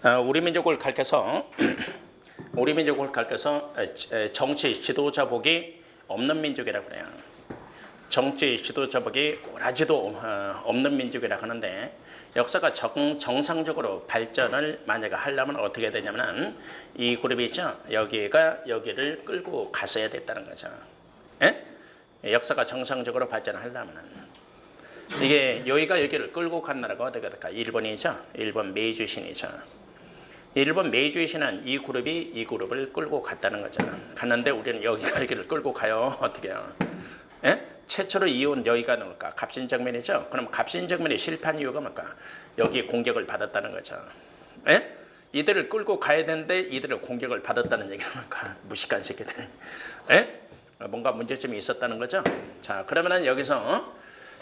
우리 민족을 가르쳐서 우리 민족을 가르쳐서 정치 지도자복이 없는 민족이라고 그래요. 정치 지도자복이 오라지도 없는 민족이라고 하는데 역사가 정상적으로 발전을 만약에 하려면 어떻게 되냐면 이 그룹이 있죠. 여기를 끌고 갔어야 됐다는 거죠. 예? 역사가 정상적으로 발전하려면 이게 여기를 끌고 간 나라가 어디가 될까? 일본이죠. 일본 메이주신이죠. 일본 메이주신은 이 그룹을 끌고 갔다는 거죠. 갔는데 우리는 여기를 끌고 가요. 어떻게 해요? 예? 최초로 이온 여기가 나올까? 갑신정면이죠. 그럼 갑신정면이 실패한 이유가 뭘까? 여기 공격을 받았다는 거죠. 예? 이들을 끌고 가야 되는데 이들을 공격을 받았다는 얘기는 뭘까? 무식한 새끼들. 예? 뭔가 문제점이 있었다는 거죠. 자, 그러면은 여기서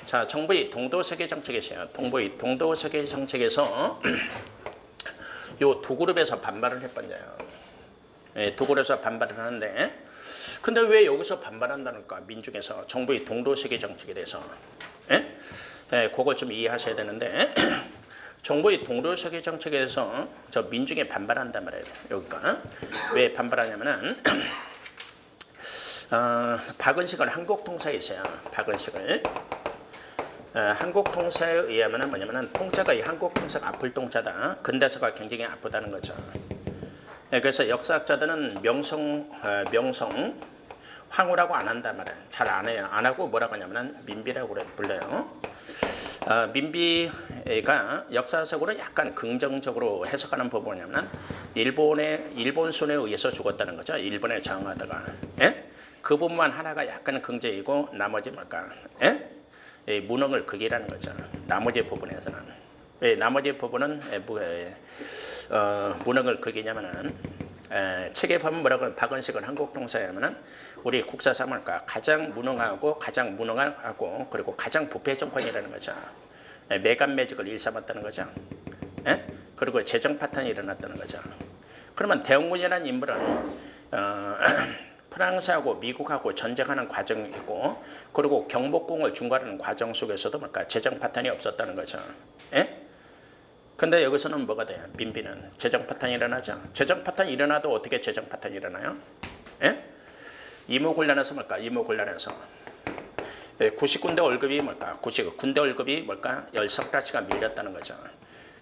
자, 정부의 동도세계 정책이세요. 동도세계 정책에서 요 두 그룹에서 반발을 해봤냐요. 예, 두 그룹에서 반발을 하는데 근데 왜 여기서 반발한다는가? 민중에서 정부의 동도세계 정책에 대해서 예? 예, 그걸 좀 이해하셔야 되는데 정부의 동도세계 정책에 대해서 저 민중에 반발한단 말이에요. 여기가 왜 반발하냐면은 박은식을 한국통사에 있어요. 박은식을 한국통사에 의하면 뭐냐면은 통자가 이 한국통사가 아플 통자다. 근대사가 굉장히 아프다는 거죠. 그래서 역사학자들은 명성 황후라고 안 한단 말이에요. 잘 안 해요. 안 하고 뭐라고 하냐면은 민비라고 불러요. 민비가 역사적으로 약간 긍정적으로 해석하는 부분이냐면 일본 손에 의해서 죽었다는 거죠. 일본에 저항하다가 그 부분만 하나가 약간 긍정이고 나머지 뭘까? 무능을 극이라는 거죠. 나머지 부분에서는 나머지 부분은 무능을 극이냐면은 책에 보면 뭐라고 하면 박은식은 한국통사에 하면은 우리 국사상 뭘까? 가장 무능하고 그리고 가장 부패 정권이라는 거죠. 매간매직을 일삼았다는 거죠. 그리고 재정 파탄이 일어났다는 거죠. 그러면 대원군이라는 인물은 프랑스하고 미국하고 전쟁하는 과정이고 그리고 경복궁을 중괄하는 과정 속에서도 뭘까? 재정 파탄이 없었다는 거죠. 근데 여기서는 뭐가 돼요? 민비는 재정 파탄이 일어나죠. 재정 파탄이 일어나도 어떻게 재정 파탄이 일어나요? 이모곤란해서 뭘까? 이모곤란해서 90군대 월급이 뭘까? 군대 월급이 뭘까? 10석달치가 밀렸다는 거죠.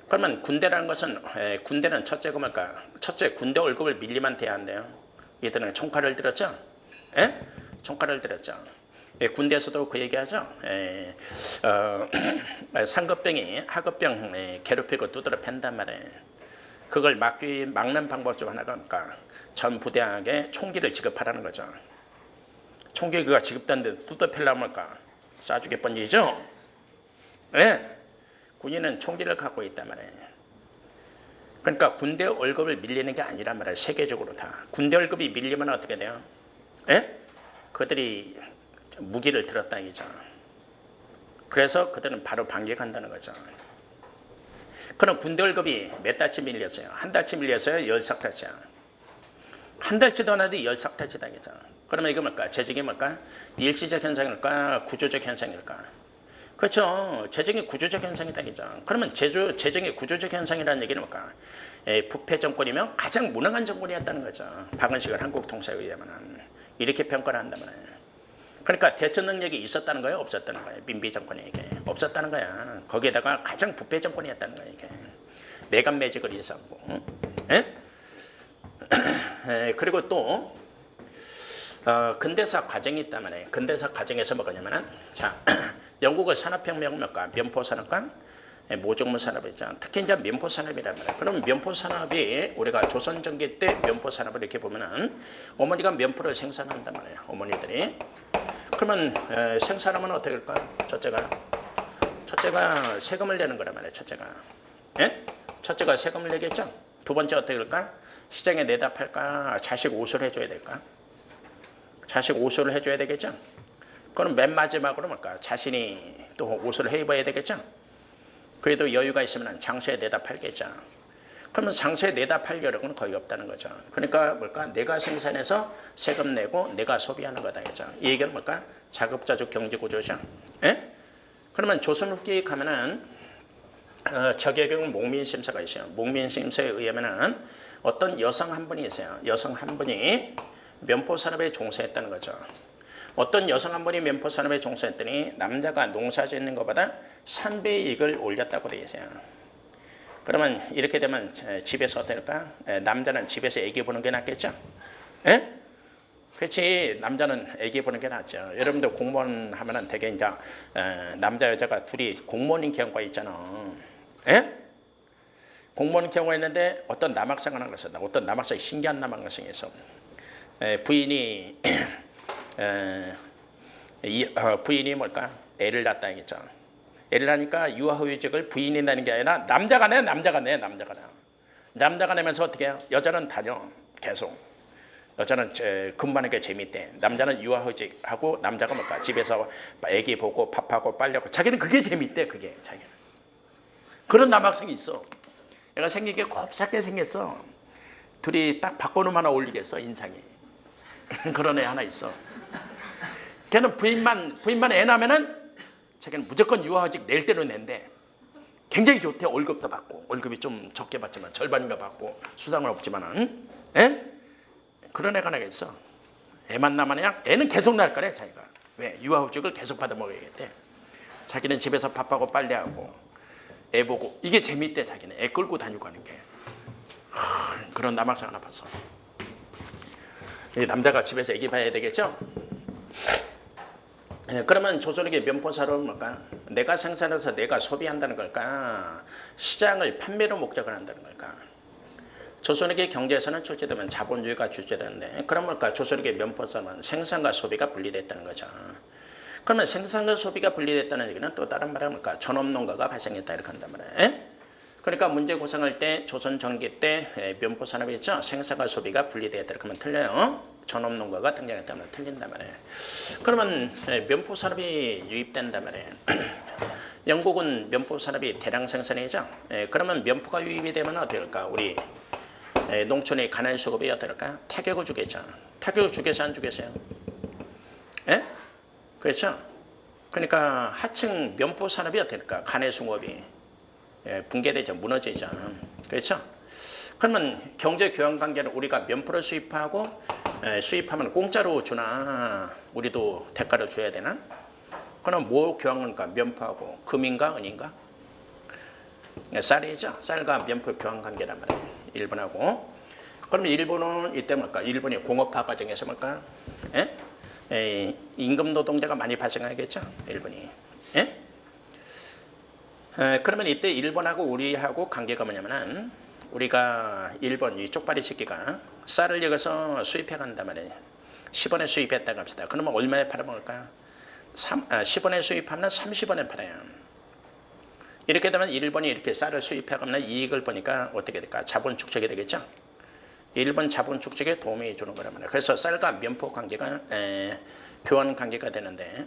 그러면 군대라는 것은 군대는 첫째가 뭘까? 첫째 군대 월급을 밀리면 돼야 한대요. 이들은 총칼을 들었죠. 총칼을 들었죠. 군대에서도 그 얘기하죠. 상급병이 하급병 괴롭히고 두드러 팬단 말이에요. 그걸 막는 방법 중 하나가 뭘까? 전 부대에게 총기를 지급하라는 거죠. 총기가 지급되는데 두드러 펴려면 뭘까? 쏴주게 뻔이죠. 군인은 총기를 갖고 있단 말이에요. 그러니까 군대 월급을 밀리는 게 아니란 말이에요. 세계적으로 다. 군대 월급이 밀리면 어떻게 돼요? 그들이 무기를 들었다 이죠. 그래서 그들은 바로 반격한다는 거죠. 그럼 군대 월급이 몇 달치 밀렸어요? 한 달치 밀렸어요? 10석달치야. 한 달치도 안 해도 10석달치다 이죠. 그러면 이거 뭘까? 재정이 뭘까? 일시적 현상일까? 구조적 현상일까? 그렇죠. 재정이 구조적 현상이다 이죠. 그러면 재정이 구조적 현상이라는 얘기는 뭘까? 부패 정권이면 가장 무능한 정권이었다는 거죠. 박은식을 한국통사에 의하면 이렇게 평가를 한단 말이에요. 그러니까 대처 능력이 있었다는 거예요? 없었다는 거예요? 민비 정권에게 없었다는 거야. 거기에다가 가장 부패 정권이었다는 거예요. 이게 매간매직을 일삼고 그리고 또 근대사 과정이 있단 말이에요. 근대사 과정에서 뭐냐면은 자 영국의 산업혁명 몇까? 면포산업과 모종물 산업이죠. 특히 이제 면포산업이란 말이에요. 그럼 면포산업이 우리가 조선전기 때 면포산업을 이렇게 보면은 어머니가 면포를 생산한단 말이에요. 어머니들이. 그러면 생산하면 어떻게 할까? 첫째가 세금을 내는 거란 말이에요. 첫째가 세금을 내겠죠. 두 번째 어떻게 할까? 시장에 내다 팔까? 자식 옷을 해줘야 될까? 자식 옷을 해줘야 되겠죠. 그럼 맨 마지막으로 뭘까? 자신이 또 옷을 해 입어야 되겠죠. 그래도 여유가 있으면 장소에 내다 팔겠죠. 그러면 장소에 내다 팔 여력은 거의 없다는 거죠. 그러니까 뭘까? 내가 생산해서 세금 내고 내가 소비하는 거다. 이 얘기는 뭘까? 자급자족 경제구조죠. 그러면 조선 후기에 가면은 적외경 목민심서가 있어요. 목민심서에 의하면은 어떤 여성 한 분이 있어요. 여성 한 분이 면포산업에 종사했다는 거죠. 어떤 여성 한 분이 면포산업에 종사했더니 남자가 농사 짓는 것보다 3배의 이익을 올렸다고 되어 있어요. 그러면 이렇게 되면 집에서 어떨까? 남자는 집에서 애기 보는 게 낫겠죠? 예? 그렇지. 남자는 애기 보는 게 낫죠. 여러분들 공무원 하면은 되게 이제 남자 여자가 둘이 공무원인 경우가 있잖아. 예? 공무원 경우가 있는데 어떤 남학생을 한 것이다. 어떤 남학생이 신기한 남학생이 있어. 부인이 부인이 뭘까? 애를 낳았다 이겠죠. 애를 낳으니까 유아휴직을 부인이 내는 게 아니라 남자가 내. 남자가 내면서 어떻게 해요? 여자는 다녀 계속. 여자는 근무하는 게 재밌대. 남자는 유아휴직하고 남자가 뭘까? 집에서 애기 보고 밥하고 빨래하고 자기는 그게 재밌대. 그게 자기는. 그런 남학생이 있어. 얘가 생긴 게 곱삭게 생겼어. 둘이 딱 바꿔놓으면 하나 어울리겠어 인상이. 그런 애 하나 있어. 걔는 부인만 애 낳으면은 자기는 무조건 유아휴직 낼 대로 낸대. 굉장히 좋대. 월급도 받고. 월급이 좀 적게 받지만 절반인가 받고 수당은 없지만은. 에? 그런 애가 하나 있어. 애만 낳으면 애는 계속 낳을 거래 자기가. 왜? 유아휴직을 계속 받아 먹어야겠대. 자기는 집에서 밥하고 빨래하고 애 보고 이게 재밌대. 자기는 애 끌고 다니고 하는 게. 그런 남학생 하나 봤어. 이 남자가 집에서 애기 봐야 되겠죠? 그러면 조선에게 면포사업은 뭘까? 내가 생산해서 내가 소비한다는 걸까? 시장을 판매로 목적을 한다는 걸까? 조선에게 경제에서는 출제되면 자본주의가 출제되는데 그럼 뭘까? 조선에게 면포사업은 생산과 소비가 분리됐다는 거죠. 그러면 생산과 소비가 분리됐다는 얘기는 또 다른 말은 뭘까? 전업농가가 발생했다 이렇게 한단 말이에요. 그러니까 문제 구성할 때 조선 전기 때 면포산업이 있죠. 생산과 소비가 분리되었다 이렇게 하면 틀려요. 전업농가가 등장했다면 틀린단 말이에요. 그러면 면포산업이 유입된단 말이에요. 영국은 면포산업이 대량 생산이죠. 그러면 면포가 유입이 되면 어떻게 될까? 우리 농촌의 가난 수급이 어떨까? 타격을 주겠죠. 타격을 주겠어요? 안 주겠어요? 예? 그렇죠? 그러니까 하층 면포 산업이 어떨까? 가내 수급이 붕괴되죠. 무너지죠. 그렇죠? 그러면 경제 교환 관계는 우리가 면포를 수입하고 수입하면 공짜로 주나 우리도 대가를 줘야 되나? 그럼 뭐 교환할까? 면포하고 금인가 은인가? 쌀이죠. 쌀과 면포 교환 관계란 말이에요. 일본하고. 그러면 일본은 이때 뭘까? 일본이 공업화 과정에서 뭘까? 임금 노동자가 많이 발생하겠죠. 일본이. 그러면 이때 일본하고 우리하고 관계가 뭐냐면은 우리가 일본 이 쪽발이 새끼가 쌀을 여기서 수입해 간단 말이에요. 10원에 수입했다고 합시다. 그러면 얼마에 팔아먹을까? 10원에 수입하면 30원에 팔아요. 이렇게 되면 일본이 이렇게 쌀을 수입해가면 이익을 보니까 어떻게 될까? 자본 축적이 되겠죠. 일본 자본 축적에 도움이 주는 거란 말이에요. 그래서 쌀과 면포 관계가 교환 관계가 되는데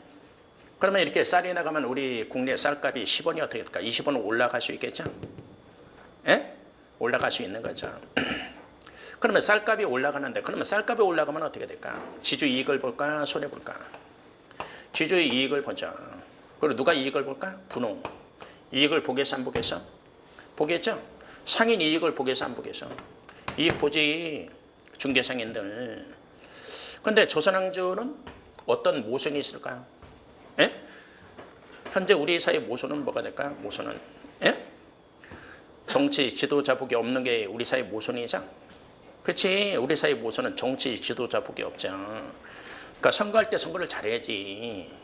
그러면 이렇게 쌀이 나가면 우리 국내 쌀값이 10원이 어떻게 될까? 20원은 올라갈 수 있겠죠. 올라갈 수 있는 거죠. 그러면 쌀값이 올라가는데 그러면 쌀값이 올라가면 어떻게 될까? 지주 이익을 볼까? 손해 볼까? 지주의 이익을 보자. 그리고 누가 이익을 볼까? 분홍. 이익을 보겠어 안 보겠어? 보겠죠? 상인 이익을 보겠어 안 보겠어? 이익 보지. 중개상인들. 근데 조선왕조는 어떤 모순이 있을까요? 현재 우리 사회 모순은 뭐가 될까? 모순은 정치 지도자 복이 없는 게 우리 사회 모순이죠. 그렇지. 우리 사회 모순은 정치 지도자 복이 없죠. 그러니까 선거할 때 선거를 잘해야지.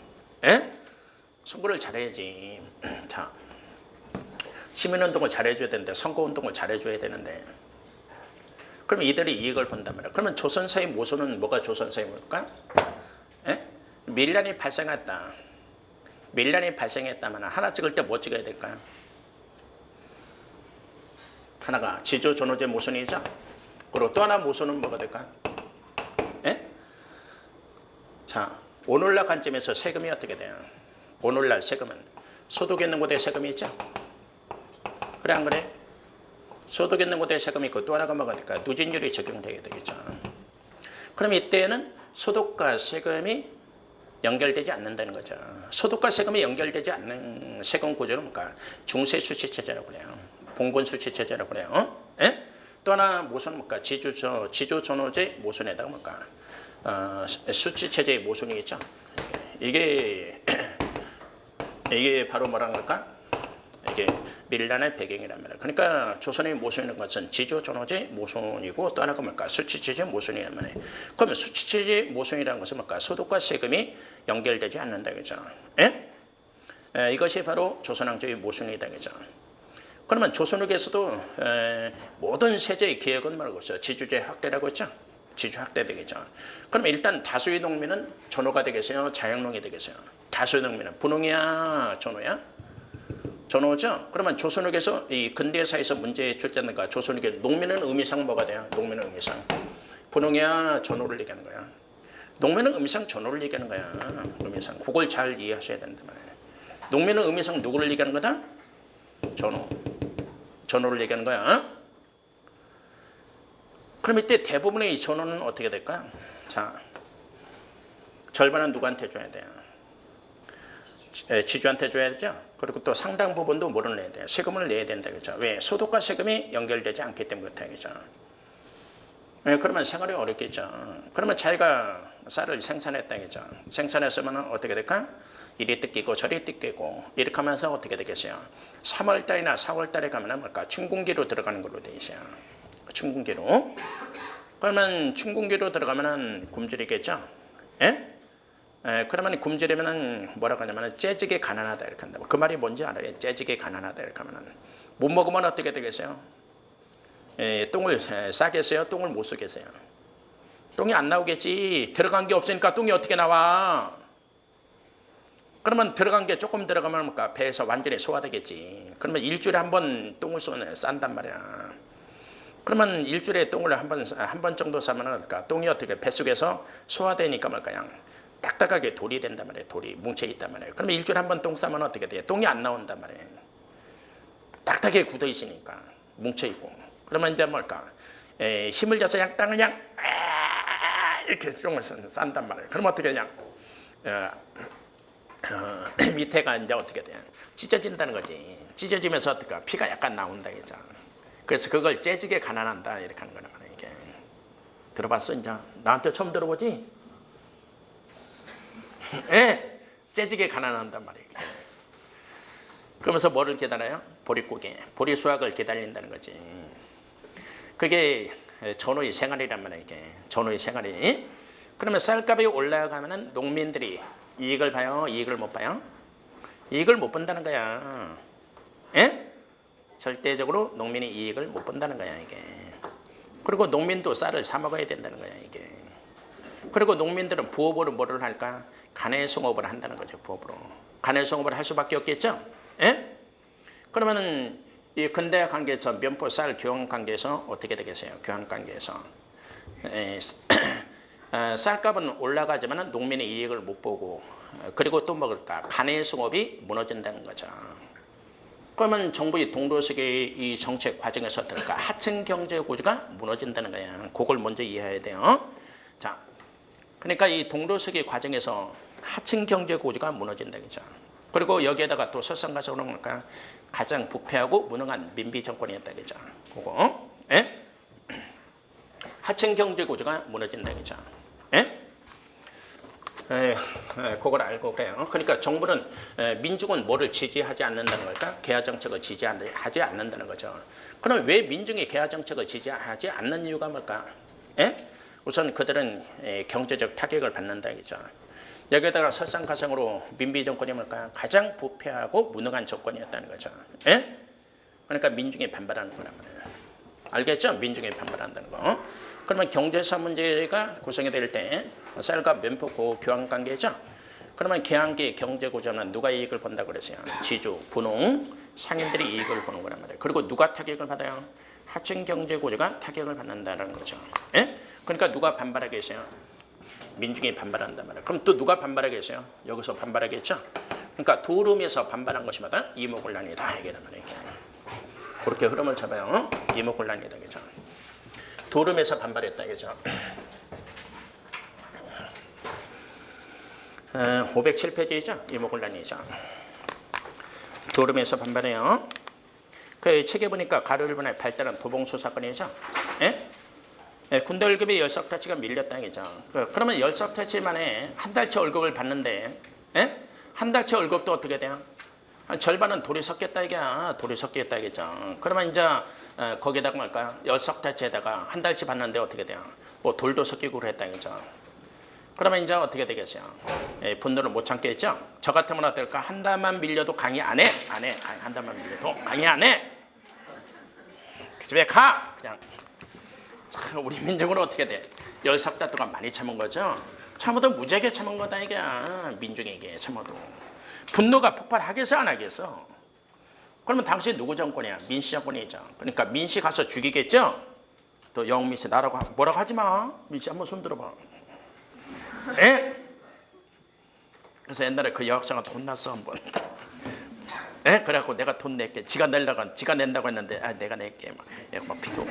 선거를 잘해야지. 자, 시민운동을 잘해줘야 되는데 선거운동을 잘해줘야 되는데 그러면 이들이 이익을 본단 말이야. 그러면 조선사의 모순은 뭐가 조선사의 모순일까? 밀란이 발생했다. 밀란이 발생했다면 하나 찍을 때 뭐 찍어야 될까요? 하나가 지주 존호제 모순이죠. 그리고 또 하나 모순은 뭐가 될까요? 자, 오늘날 관점에서 세금이 어떻게 돼요? 오늘날 세금은 소득 있는 곳에 세금이 있죠. 그래 안 그래? 소득 있는 곳에 세금이 있고 또 하나가 뭐가 될까? 누진율이 적용되게 되겠죠. 그럼 이때는 소득과 세금이 연결되지 않는다는 거죠. 소득과 세금이 연결되지 않는 세금 구조는 뭔가 중세 수치체제라고 그래요. 봉건 수치체제라고 그래요. 예? 또 하나 모순은 뭘까? 지조전호제 모순에다가 뭘까? 수치체제의 모순이겠죠. 이게 바로 뭐라 할까? 이게 밀란의 배경이란 말이에요. 그러니까 조선의 모순인 것은 지조전호제 모순이고 또 하나가 뭘까? 수치체제 모순이란 말이에요. 그러면 수치체제 모순이라는 것은 뭘까? 소득과 세금이 연결되지 않는다 그죠? 예? 이것이 바로 조선왕조의 모순이다 그죠? 그러면 조선국에서도 모든 세제의 개혁은 말하고 있어요. 지주제 확대라고 했죠. 지주 확대 되겠죠. 그러면 일단 다수의 농민은 전호가 되겠어요. 자영농이 되겠어요. 다수의 농민은 분홍이야, 전호야? 전호죠. 그러면 조선국에서 이 근대사에서 문제 출제하는 거 조선국에 농민은 의미상 뭐가 돼요? 농민은 의미상 분홍이야, 전호를 얘기하는 거야. 농민은 의미상 전호를 얘기하는 거야. 의미상 그걸 잘 이해하셔야 된다 말이에요. 농민은 의미상 누구를 얘기하는 거다? 전호를 얘기하는 거야. 그럼 이때 대부분의 이 전호는 어떻게 될까? 자, 절반은 누구한테 줘야 돼요? 지주한테 줘야 되죠. 그리고 또 상당 부분도 뭐를 내야 돼요? 세금을 내야 된다 그죠? 왜? 소득과 세금이 연결되지 않기 때문에 그렇다 그죠? 그러면 생활이 어렵겠죠. 그러면 자기가 쌀을 생산했다 그죠? 생산했으면 어떻게 될까? 이리 뜯기고 저리 뜯기고 이렇게 하면서 어떻게 되겠어요? 3월달이나 4월달에 가면 뭘까? 춘궁기로 들어가는 걸로 돼 있어요. 춘궁기로. 그러면 춘궁기로 들어가면 굶주리겠죠? 예? 그러면 굶주리면 뭐라고 하냐면 째지게 가난하다 이렇게 한다. 그 말이 뭔지 알아요? 째지게 가난하다 이렇게 하면 못 먹으면 어떻게 되겠어요? 똥을 싸겠어요? 똥을 못 쓰겠어요? 똥이 안 나오겠지. 들어간 게 없으니까 똥이 어떻게 나와? 그러면 들어간 게 조금 들어가면 뭔가 배에서 완전히 소화되겠지. 그러면 일주일에 한 번 똥을 싼단 말이야. 그러면 일주일에 똥을 한 번 정도 싸면 그러니까 똥이 어떻게 뱃속에서 소화되니까 뭐 그냥 딱딱하게 돌이 된단 말이에요. 돌이 뭉쳐 있단 말이에요. 그러면 일주일에 한 번 똥 싸면 어떻게 돼요? 똥이 안 나온단 말이에요. 딱딱하게 굳어 있으니까 뭉쳐 있고. 그러면 이제 뭘까? 힘을 줘서 그냥 땅을 그냥 이렇게 똥을 싼단 말이에요. 그러면 어떻게 그냥 밑에가 이제 어떻게 돼요? 찢어진다는 거지. 찢어지면서 어떨까? 피가 약간 나온다 이죠. 그래서 그걸 째지게 가난한다 이렇게 하는 거란 말이에요. 이게 들어봤어 이제? 나한테 처음 들어보지? 예, 째지게 가난한단 말이에요. 그러면서 뭐를 기다려요? 보릿고개, 보리수확을 기다린다는 거지. 그게 전후의 생활이란 말이에요. 이게 전후의 생활이. 그러면 쌀값이 올라가면은 농민들이 이익을 봐요? 이익을 못 봐요? 이익을 못 본다는 거야. 예? 절대적으로 농민이 이익을 못 본다는 거야 이게. 그리고 농민도 쌀을 사 먹어야 된다는 거야 이게. 그리고 농민들은 부업으로 뭐를 할까? 가내송업을 한다는 거죠. 부업으로. 가내송업을 할 수밖에 없겠죠. 예? 그러면은 이 근대 관계에서 면포 쌀 교환 관계에서 어떻게 되겠어요? 교환 관계에서 쌀값은 올라가지만 농민의 이익을 못 보고 그리고 또 먹을까? 가내송업이 무너진다는 거죠. 그러면 정부의 동도석의 이 정책 과정에서 어떨까? 하층 경제 구조가 무너진다는 거야. 그걸 먼저 이해해야 돼요. 자, 그러니까 이 동도석의 과정에서 하층 경제 구조가 무너진다 그죠. 그리고 여기에다가 또 설상가상으로 뭘까? 가장 부패하고 무능한 민비 정권이었다 그죠. 그거, 예? 하층 경제 구조가 무너진다 그죠. 예? 그걸 알고 그래요. 그러니까 정부는 민중은 뭐를 지지하지 않는다는 걸까? 개화 정책을 지지하지 않는다는 거죠. 그럼 왜 민중이 개화 정책을 지지하지 않는 이유가 뭘까? 예? 우선 그들은 경제적 타격을 받는다 이죠. 여기에다가 설상가상으로 민비 정권이 뭘까? 가장 부패하고 무능한 정권이었다는 거죠. 예? 그러니까 민중이 반발하는 거란 말이에요. 알겠죠? 민중이 반발한다는 거. 그러면 경제사 문제가 구성이 될 때 쌀과 면포 교환 관계죠. 그러면 계한기 경제 구조는 누가 이익을 본다고 그랬어요? 지주, 분홍, 상인들이 이익을 보는 거란 말이에요. 그리고 누가 타격을 받아요? 하층 경제 구조가 타격을 받는다는 거죠. 예? 그러니까 누가 반발하겠어요? 민중이 반발한단 말이에요. 그럼 또 누가 반발하겠어요? 여기서 반발하겠죠. 그러니까 두룸에서 반발한 것이마다 이모곤란이다 이게 말이에요. 그렇게 흐름을 잡아요. 이모곤란이다 그죠. 두룸에서 반발했다 그죠. 507페이지죠. 이목곤란이죠. 도름에서 반발해요. 그 책에 보니까 가로 1번에 발달한 도봉수 사건이죠. 예? 예, 군대 월급이 열석타치가 밀렸다 이거죠. 그러면 열석타치만에 한 달치 월급을 받는데, 예? 한 달치 월급도 어떻게 돼요? 절반은 돌이 섞였다 이게야. 돌이 섞였다 이게죠. 그러면 이제 거기에다가 뭘까요? 열석타치에다가 한 달치 받는데 어떻게 돼요? 뭐 돌도 섞이고 그랬다 이거죠. 그러면 이제 어떻게 되겠어요? 예, 분노를 못 참겠죠? 저 같으면 어떨까? 한 달만 밀려도 강의 안 해. 안 해. 한 달만 밀려도 강의 안 해. 그 집에 가. 그냥. 참, 우리 민족은 어떻게 돼? 열석달 동안 많이 참은 거죠? 참아도 무지하게 참은 거다 이게. 민중에게 참아도. 분노가 폭발하겠어 안 하겠어? 그러면 당시 누구 정권이야? 민씨 정권이죠. 그러니까 민씨 가서 죽이겠죠? 또 영민씨 나라고 뭐라고 하지 마. 민씨 한번 손 들어봐. 에? 그래서 옛날에 그 여학생한테 혼났어 한번. 에? 그래갖고 내가 돈 낼게. 지가 낸다고 했는데 내가 낼게. 막 비교.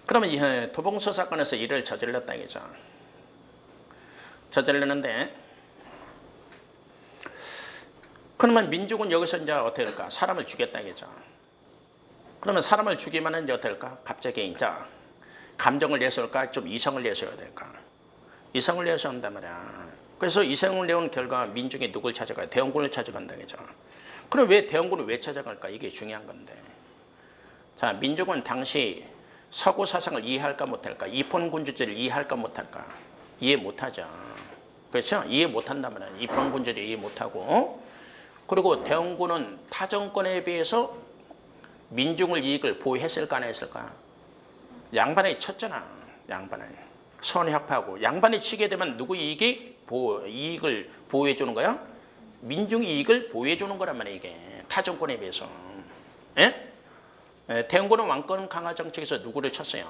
그러면 이 도봉수 사건에서 일을 저질렀다 이거죠. 저질렀는데 그러면 민족은 여기서 이제 어떻게 될까? 사람을 죽였다 이거죠. 그러면 사람을 죽이면 이제 어떻게 될까? 갑자기 이제 감정을 내세울까? 좀 이성을 내세워야 될까? 이성을 내세워야 한단 말이야. 그래서 이성을 내온 결과 민중이 누굴 찾아가요? 대원군을 찾아간다 그죠? 그럼 왜 대원군을 왜 찾아갈까? 이게 중요한 건데. 자, 민족은 당시 서구 사상을 이해할까 못할까? 입헌군주제를 이해할까 못할까? 이해 못하죠. 그렇죠? 이해 못한단 말이야. 입헌군주제를 이해 못하고. 그리고 대원군은 타 정권에 비해서 민중을 이익을 보호했을까 안 했을까? 양반이 쳤잖아. 양반이 선회학파하고 양반이 치게 되면 누구 이익을 보호해 주는 거야? 민중 이익을 보호해 주는 거란 말이야 이게 타 정권에 비해서. 예? 대원군은 왕권 강화 정책에서 누구를 쳤어요?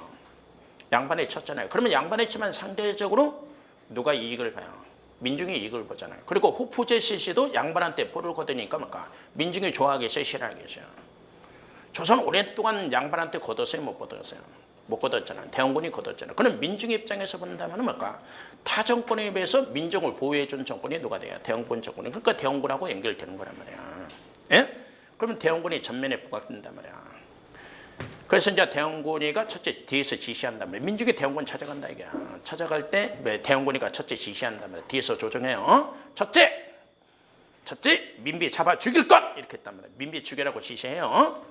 양반이 쳤잖아요. 그러면 양반이 치면 상대적으로 누가 이익을 봐요? 민중이 이익을 보잖아요. 그리고 후푸제 시시도 양반한테 볼을 거두니까 뭔가 민중이 좋아하겠어요, 싫어하겠어요? 조선 오랫동안 양반한테 거뒀어요, 못 거뒀어요? 못 거뒀잖아요. 대원군이 거뒀잖아요. 그럼 민중 입장에서 본다면 뭘까? 타 정권에 비해서 민중을 보호해준 정권이 누가 돼요? 대원군 정권이. 그러니까 대원군하고 연결되는 거란 말이야. 예? 그러면 대원군이 전면에 부각된단 말이야. 그래서 이제 대원군이가 첫째 뒤에서 지시한단 말이야. 민중이 대원군 찾아간다 이게. 찾아갈 때 대원군이가 첫째 지시한단 말이야. 뒤에서 조정해요. 첫째 민비 잡아 죽일 것 이렇게 했단 말이야. 민비 죽이라고 지시해요.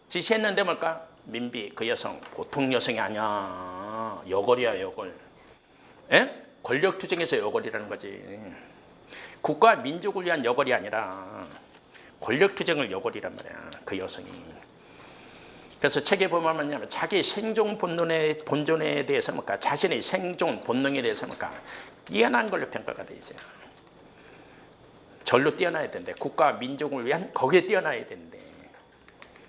지시했는데 뭘까? 민비 그 여성 보통 여성이 아니야. 여걸이야 여걸. 예? 권력투쟁에서 여걸이라는 거지. 국가 민족을 위한 여걸이 아니라 권력투쟁을 여걸이란 말이야. 그 여성이. 그래서 책에 보면 뭐냐면 자기 생존 본존에 대해서 뭘까? 자신의 생존 본능에 대해서 뭘까? 뛰어난 걸로 평가가 돼 있어요. 절로 뛰어나야 되는데 국가 민족을 위한 거기에 뛰어나야 되는데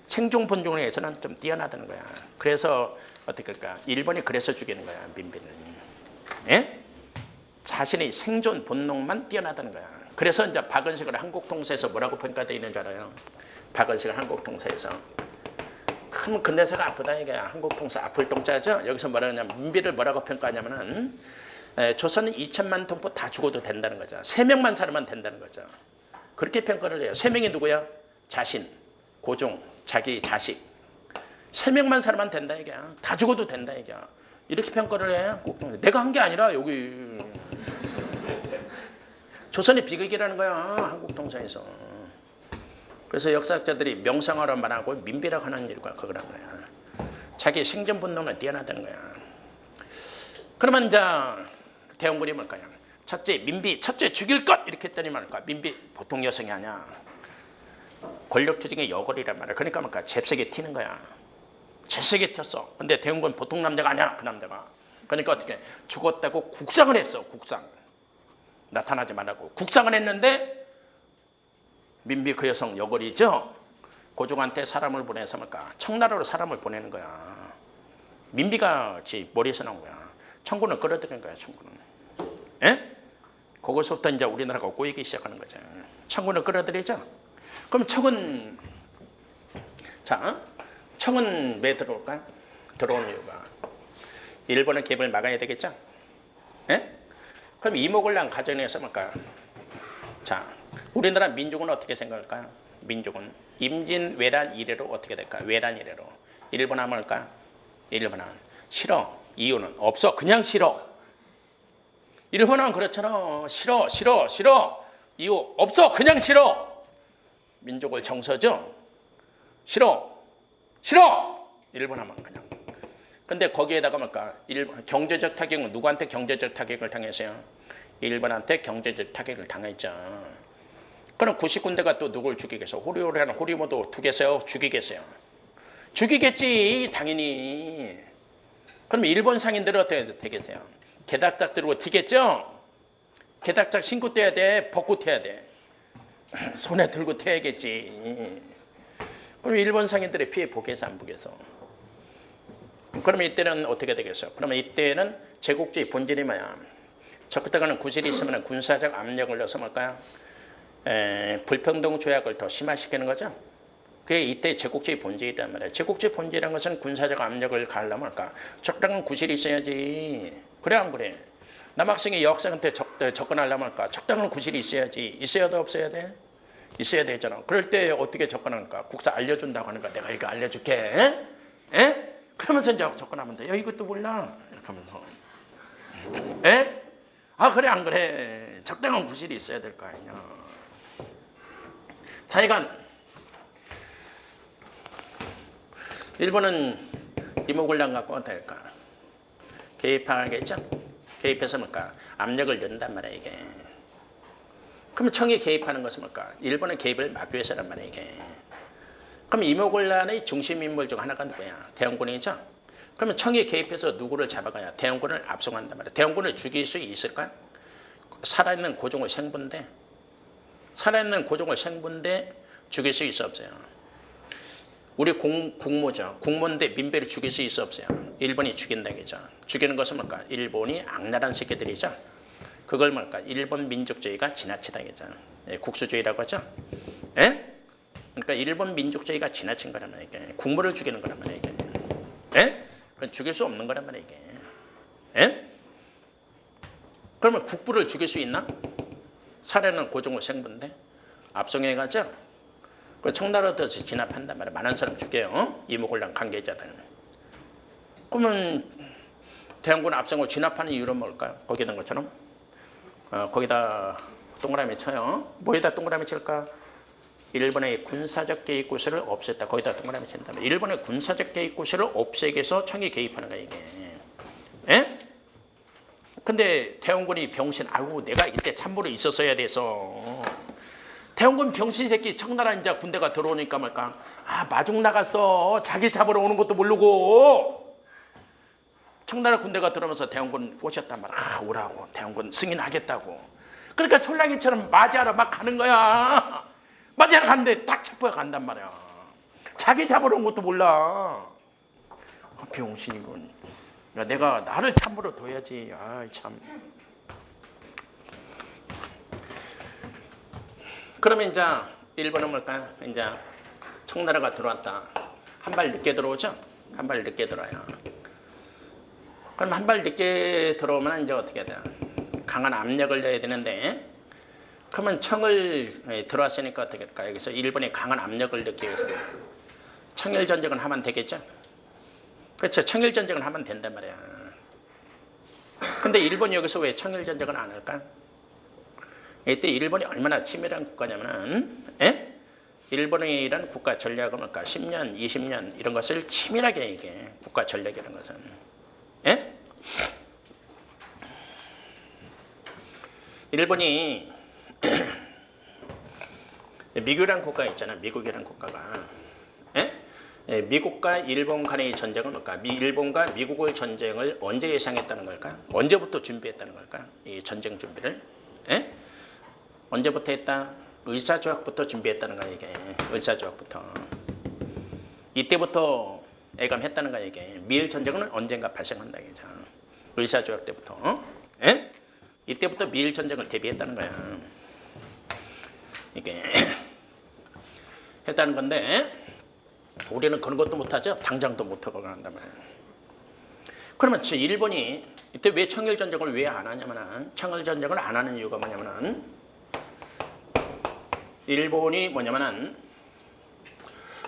생존 본종에 대해서는 좀 뛰어나다는 거야. 그래서 어떻게 할까? 일본이 그래서 죽이는 거야, 민비는. 예? 자신의 생존 본능만 뛰어나다는 거야. 그래서 이제 박은식을 한국통사에서 뭐라고 평가되어 있는 줄 알아요? 박은식을 한국통사에서. 큰 근대사가 아프다 이게 한국통사 아플 동자죠. 여기서 뭐라 하냐면 민비를 뭐라고 평가하냐면은 조선은 2천만 동포 다 죽어도 된다는 거죠. 3명만 살아만 된다는 거죠. 그렇게 평가를 해요. 3명이 누구야? 자신, 고종, 자기 자식. 3명만 살아만 된다 이게. 다 죽어도 된다 이게. 이렇게 평가를 해. 내가 한 게 아니라 여기 조선의 비극이라는 거야. 한국통사에서. 그래서 역사학자들이 명상어라 말하고 민비라고 하는 일과 그거란 거야. 자기 생존 본능을 뛰어나다는 거야. 그러면 이제 대원군이 뭘까요? 첫째 민비 첫째 죽일 것 이렇게 했더니 말까? 민비 보통 여성이 아니야. 권력투쟁의 여걸이란 말이야. 그러니까 뭘까? 잽세게 튀는 거야. 잽세게 튀었어. 근데 대원군 보통 남자가 아니야. 그 남자가. 그러니까 어떻게 죽었다고 국상을 했어. 국상. 나타나지 말라고 국상을 했는데 민비 그 여성 여걸이죠. 고종한테 사람을 보내서 뭘까? 청나라로 사람을 보내는 거야. 민비가 머리에서 나온 거야. 청군을 끌어들이는 거야. 청군은. 예? 거기서부터 이제 우리나라가 꼬이기 시작하는 거죠. 청군을 끌어들이죠. 그럼 청은 왜 들어올까? 들어오는 이유가 일본의 개입을 막아야 되겠죠? 예? 그럼 이목을랑 가정에서 뭘까? 자, 우리나라 민족은 어떻게 생각할까요? 민족은 임진왜란 이래로 어떻게 될까? 외란 이래로. 일본 하면 뭘까? 일본은 싫어. 이유는 없어. 그냥 싫어. 일본은 그렇잖아. 싫어, 싫어, 싫어. 이유 없어. 그냥 싫어. 민족을 정서죠. 싫어, 싫어. 일본 하면 그냥. 근데 거기에다가 뭘까? 일본 경제적 타격은 누구한테 경제적 타격을 당했어요? 일본한테 경제적 타격을 당했죠. 그럼 99군대가 또 누굴 죽이겠어? 호리호리하는 호리모도 두겠어요? 죽이겠어요? 죽이겠지, 당연히. 그럼 일본 상인들은 어떻게 되겠어요? 게닥짝 들고 튀겠죠? 게닥짝 신고 떼야 돼? 벗고 태야 돼? 손에 들고 태야겠지. 그럼 일본 상인들의 피해 보겠어, 안 보겠어? 그러면 이때는 어떻게 되겠어? 그러면 이때는 제국주의 본질이 뭐야? 적극적인 구실이 있으면 군사적 압력을 넣어서 뭘까요? 불평등 조약을 더 심화시키는 거죠. 그게 이때 제국주의 본질이란 말이에요. 제국주의 본질이라는 것은 군사적 압력을 가하려면 뭘까? 적당한 구실이 있어야지. 그래 안 그래? 남학생이 여학생한테 접근하려면 할까? 적당한 구실이 있어야지. 있어야 돼 없어야 돼? 있어야 되잖아. 그럴 때 어떻게 접근할까? 국사 알려준다고 하는 거야. 내가 이거 알려줄게. 에? 그러면서 이제 접근하면 돼. 야, 이것도 몰라. 이렇게 하면서. 에? 아, 그래, 안 그래. 적당한 구실이 있어야 될 거 아니냐. 자기가, 일본은 이목을랑 갖고 어떻게 할까? 개입하겠죠? 개입해서 뭘까? 압력을 넣는단 말이야, 이게. 그러면 청이 개입하는 것은 뭘까? 일본의 개입을 막기 위해서란 말이야, 이게. 그럼 이목을란의 중심 인물 중 하나가 누구야? 대원군이죠. 그러면 청이 개입해서 누구를 잡아가야? 대원군을 압송한단 말이야. 대원군을 죽일 수 있을까? 살아있는 고종을 생분데, 살아있는 고종을 생분데 죽일 수 있어 없어요? 우리 국모죠. 국모인데 민배를 죽일 수 있어 없어요? 일본이 죽인다겠죠. 죽이는 것은 뭘까? 일본이 악랄한 새끼들이죠. 그걸 뭘까? 일본 민족주의가 지나치다겠죠. 예, 국수주의라고 하죠. 예? 그러니까 일본 민족주의가 지나친 거란 말이야, 이게. 국모를 죽이는 거란 말이야, 이게. 예? 그건 죽일 수 없는 거란 말이야, 이게. 예? 그러면 국부를 죽일 수 있나? 살해는 고종을 생분데 압송해가죠. 그 청나라도 진압한단 말이야. 많은 사람 죽여요. 이목을랑 관계자들. 그러면 대원군 압송을 진압하는 이유는 뭘까요? 거기에 든 것처럼 거기다 동그라미 쳐요. 뭐에다 동그라미 칠까? 일본의 군사적 개입 구실을 없앴다. 거기다 동그라미 친다. 일본의 군사적 개입 구실을 없애기 위해서 청이 개입하는 거야, 이게. 예? 근데 대원군이 병신, 아이고 내가 이때 참모로 있었어야 돼서. 대원군 병신 새끼 청나라 이제 군대가 들어오니까 말까? 아, 마중 나갔어. 자기 잡으러 오는 것도 모르고. 청나라 군대가 들어오면서 대원군 꼬셨단 말이야. 아, 오라고. 대원군 승인하겠다고. 그러니까 촐랑이처럼 맞이하러 막 가는 거야. 맞이하러 갔는데 딱 체포해 간단 말이야. 자기 잡으러 온 것도 몰라. 아, 병신이군. 야, 내가 나를 참으로 둬야지. 아, 참. 그러면 이제 일본은 뭘까요? 이제 청나라가 들어왔다. 한 발 늦게 들어오죠? 한 발 늦게 들어와요. 그럼 한 발 늦게 들어오면 이제 어떻게 돼요? 강한 압력을 넣어야 되는데, 그러면 청을 들어왔으니까 어떻게 될까요? 여기서 일본이 강한 압력을 넣기 위해서 청일전쟁을 하면 되겠죠? 그렇죠. 청일전쟁을 하면 된단 말이야. 근데 일본이 여기서 왜 청일전쟁을 안 할까? 이때 일본이 얼마나 치밀한 국가냐면은, 예? 일본이란 국가 전략은 뭘까? 10년, 20년 이런 것을 치밀하게 이게 국가 전략이라는 것은, 예? 일본이 미국이라는 국가 있잖아. 미국이라는 국가가, 예? 미국과 일본 간의 전쟁은 뭘까? 일본과 미국의 전쟁을 언제 예상했다는 걸까? 언제부터 준비했다는 걸까? 이 전쟁 준비를, 예? 언제부터 했다? 의사조약부터 준비했다는 거야, 이게. 의사조약부터. 이때부터 애감했다는 거야, 이게. 미일 전쟁은 언젠가 발생한다, 이게. 의사조약 때부터. 예? 이때부터 미일 전쟁을 대비했다는 거야. 이게. 했다는 건데, 우리는 그런 것도 못하죠. 당장도 못하고 간단 말이야. 그러면 일본이 이때 왜 청일전쟁을 왜 안 하냐면은, 청일전쟁을 안 하는 이유가 뭐냐면은, 일본이 뭐냐면은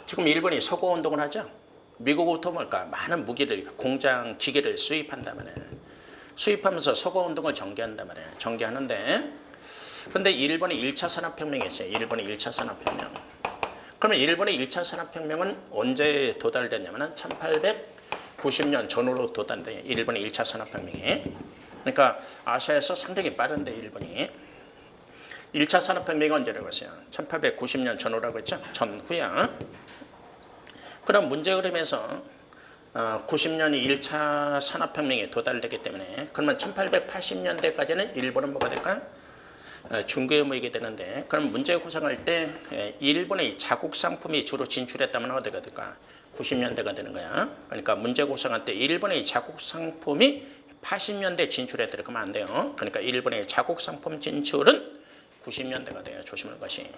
지금 일본이 서구운동을 하죠. 미국부터 뭘까 많은 무기를, 공장 기계를 수입한단 말이에요. 수입하면서 서구운동을 전개한단 말이에요. 전개하는데, 근데 일본이 1차 산업혁명이 있어요. 일본의 1차 산업혁명. 그러면 일본의 1차 산업혁명은 언제 도달됐냐면은 1890년 전후로 도달돼요. 일본의 1차 산업혁명이. 그러니까 아시아에서 상당히 빠른데 일본이. 1차 산업혁명이 언제라고 했어요? 1890년 전후라고 했죠? 전후야. 그럼 문제 흐름에서 90년이 1차 산업혁명에 도달되기 때문에, 그러면 1880년대까지는 일본은 뭐가 될까? 중개무역이 되는데, 그럼 문제 구성할 때 일본의 자국 상품이 주로 진출했다면 어디가 될까? 90년대가 되는 거야. 그러니까 문제 구성할 때 일본의 자국 상품이 80년대 진출했다 그러면 안 돼요. 그러니까 일본의 자국 상품 진출은 90년대가 돼요. 조심할 것이.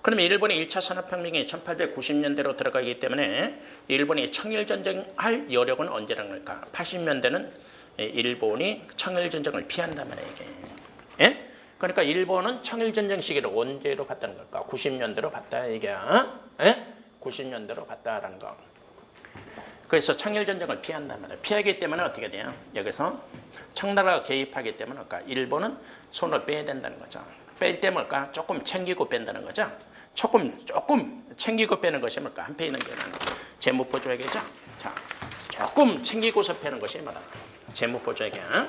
그러면 일본의 1차 산업혁명이 1890년대로 들어가기 때문에 일본이 청일전쟁 할 여력은 언제라는 걸까? 80년대는 일본이 청일전쟁을 피한단 말이에요. 이게. 예? 그러니까 일본은 청일전쟁 시기를 언제로 봤다는 걸까? 90년대로 봤다 이게. 예? 90년대로 봤다라는 거. 그래서 청일전쟁을 피한단 말이에요. 피하기 때문에 어떻게 돼요? 여기서 청나라가 개입하기 때문에 뭘까? 일본은 손을 빼야 된다는 거죠. 뺄 때 뭘까? 조금 챙기고 뺀다는 거죠. 조금 챙기고 빼는 것이 뭘까? 한패 있는 게 재무포 조약이죠. 자, 조금 챙기고서 빼는 것이 뭐다? 재무포 조약이야.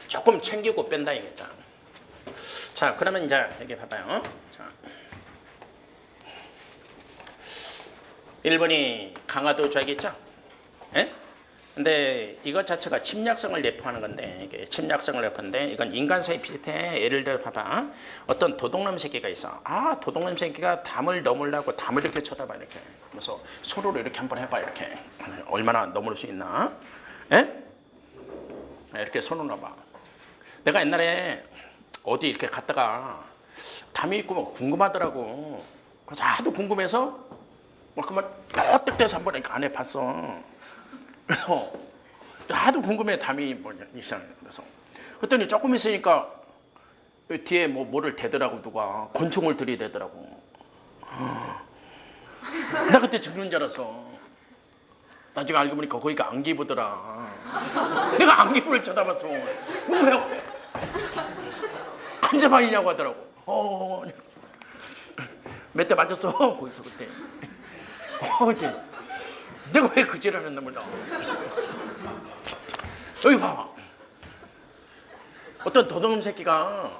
조금 챙기고 뺀다 이거죠. 자, 그러면 이제 여기 봐봐요. 자, 일본이 강화도 조약이 있죠. 예? 근데 이것 자체가 침략성을 내포하는 건데, 이게 침략성을 내포하는데 이건 인간사에 비슷해. 예를 들어 봐봐. 어떤 도둑놈 새끼가 있어. 아, 도둑놈 새끼가 담을 넘으려고 담을 이렇게 쳐다봐 이렇게. 그래서 손으로 이렇게 한번 해봐 이렇게. 얼마나 넘을 수 있나? 예? 이렇게 손을 넣어봐. 내가 옛날에 어디 이렇게 갔다가 담이 있고 뭐 궁금하더라고. 그래서 하도 궁금해서 막 그만 딱 떼서 한번 이렇게 안에 봤어. 그래서 하도 궁금해. 담이 뭐냐 이상. 그래서 그랬더니 조금 있으니까 뒤에 뭐를 대더라고. 누가 권총을 들이대더라고. 나 그때 죽는 줄 알았어. 나중에 알고 보니까 거기가 안기부더라. 내가 안기부를 쳐다봤어. 궁금해요. 한자방이냐고 하더라고. 몇 대 맞았어 거기서 그때. 그때 내가 왜 그 짓을 했나 몰라. 여기 봐봐. 어떤 도둑놈 새끼가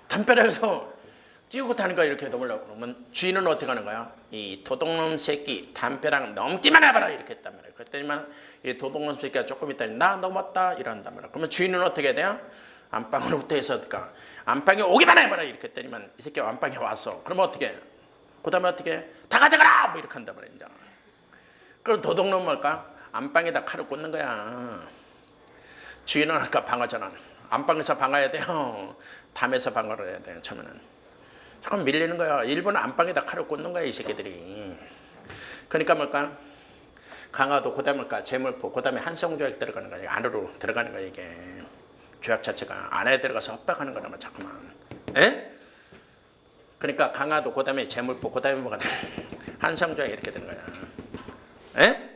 담벼락에서 뛰고 타는 거야. 이렇게 넘으려고 그러면 주인은 어떻게 하는 거야? 이 도둑놈 새끼 담벼락 넘기만 해봐라 이렇게 했단 말이야. 그랬더니만 이 도둑놈 새끼가 조금 있다니 나 넘었다 이런단 말이야. 그러면 주인은 어떻게 해야 돼요? 안방으로부터 해서 안방에 오기만 해봐라 이렇게 했더니만 이 새끼가 안방에 왔어. 그러면 어떻게 해? 그 다음에 어떻게 해? 다 가져가라 뭐 이렇게 한단 말이야. 그럼 도둑놈은 뭘까? 안방에다 칼을 꽂는 거야. 주인은 아까 방어잖아. 안방에서 방어해야 돼요. 담에서 방어를 해야 돼요. 처음에는. 조금 밀리는 거야. 일본은 안방에다 칼을 꽂는 거야 이 새끼들이. 그러니까 뭘까? 강화도 그다음에 뭘까? 재물포 그다음에 한성조약 들어가는 거야. 안으로 들어가는 거야 이게. 조약 자체가 안에 들어가서 협박하는 거라면 자꾸만. 에? 그러니까 강화도 그다음에 재물포 그다음에 뭐가 돼? 한성조약 이렇게 되는 거야. 에?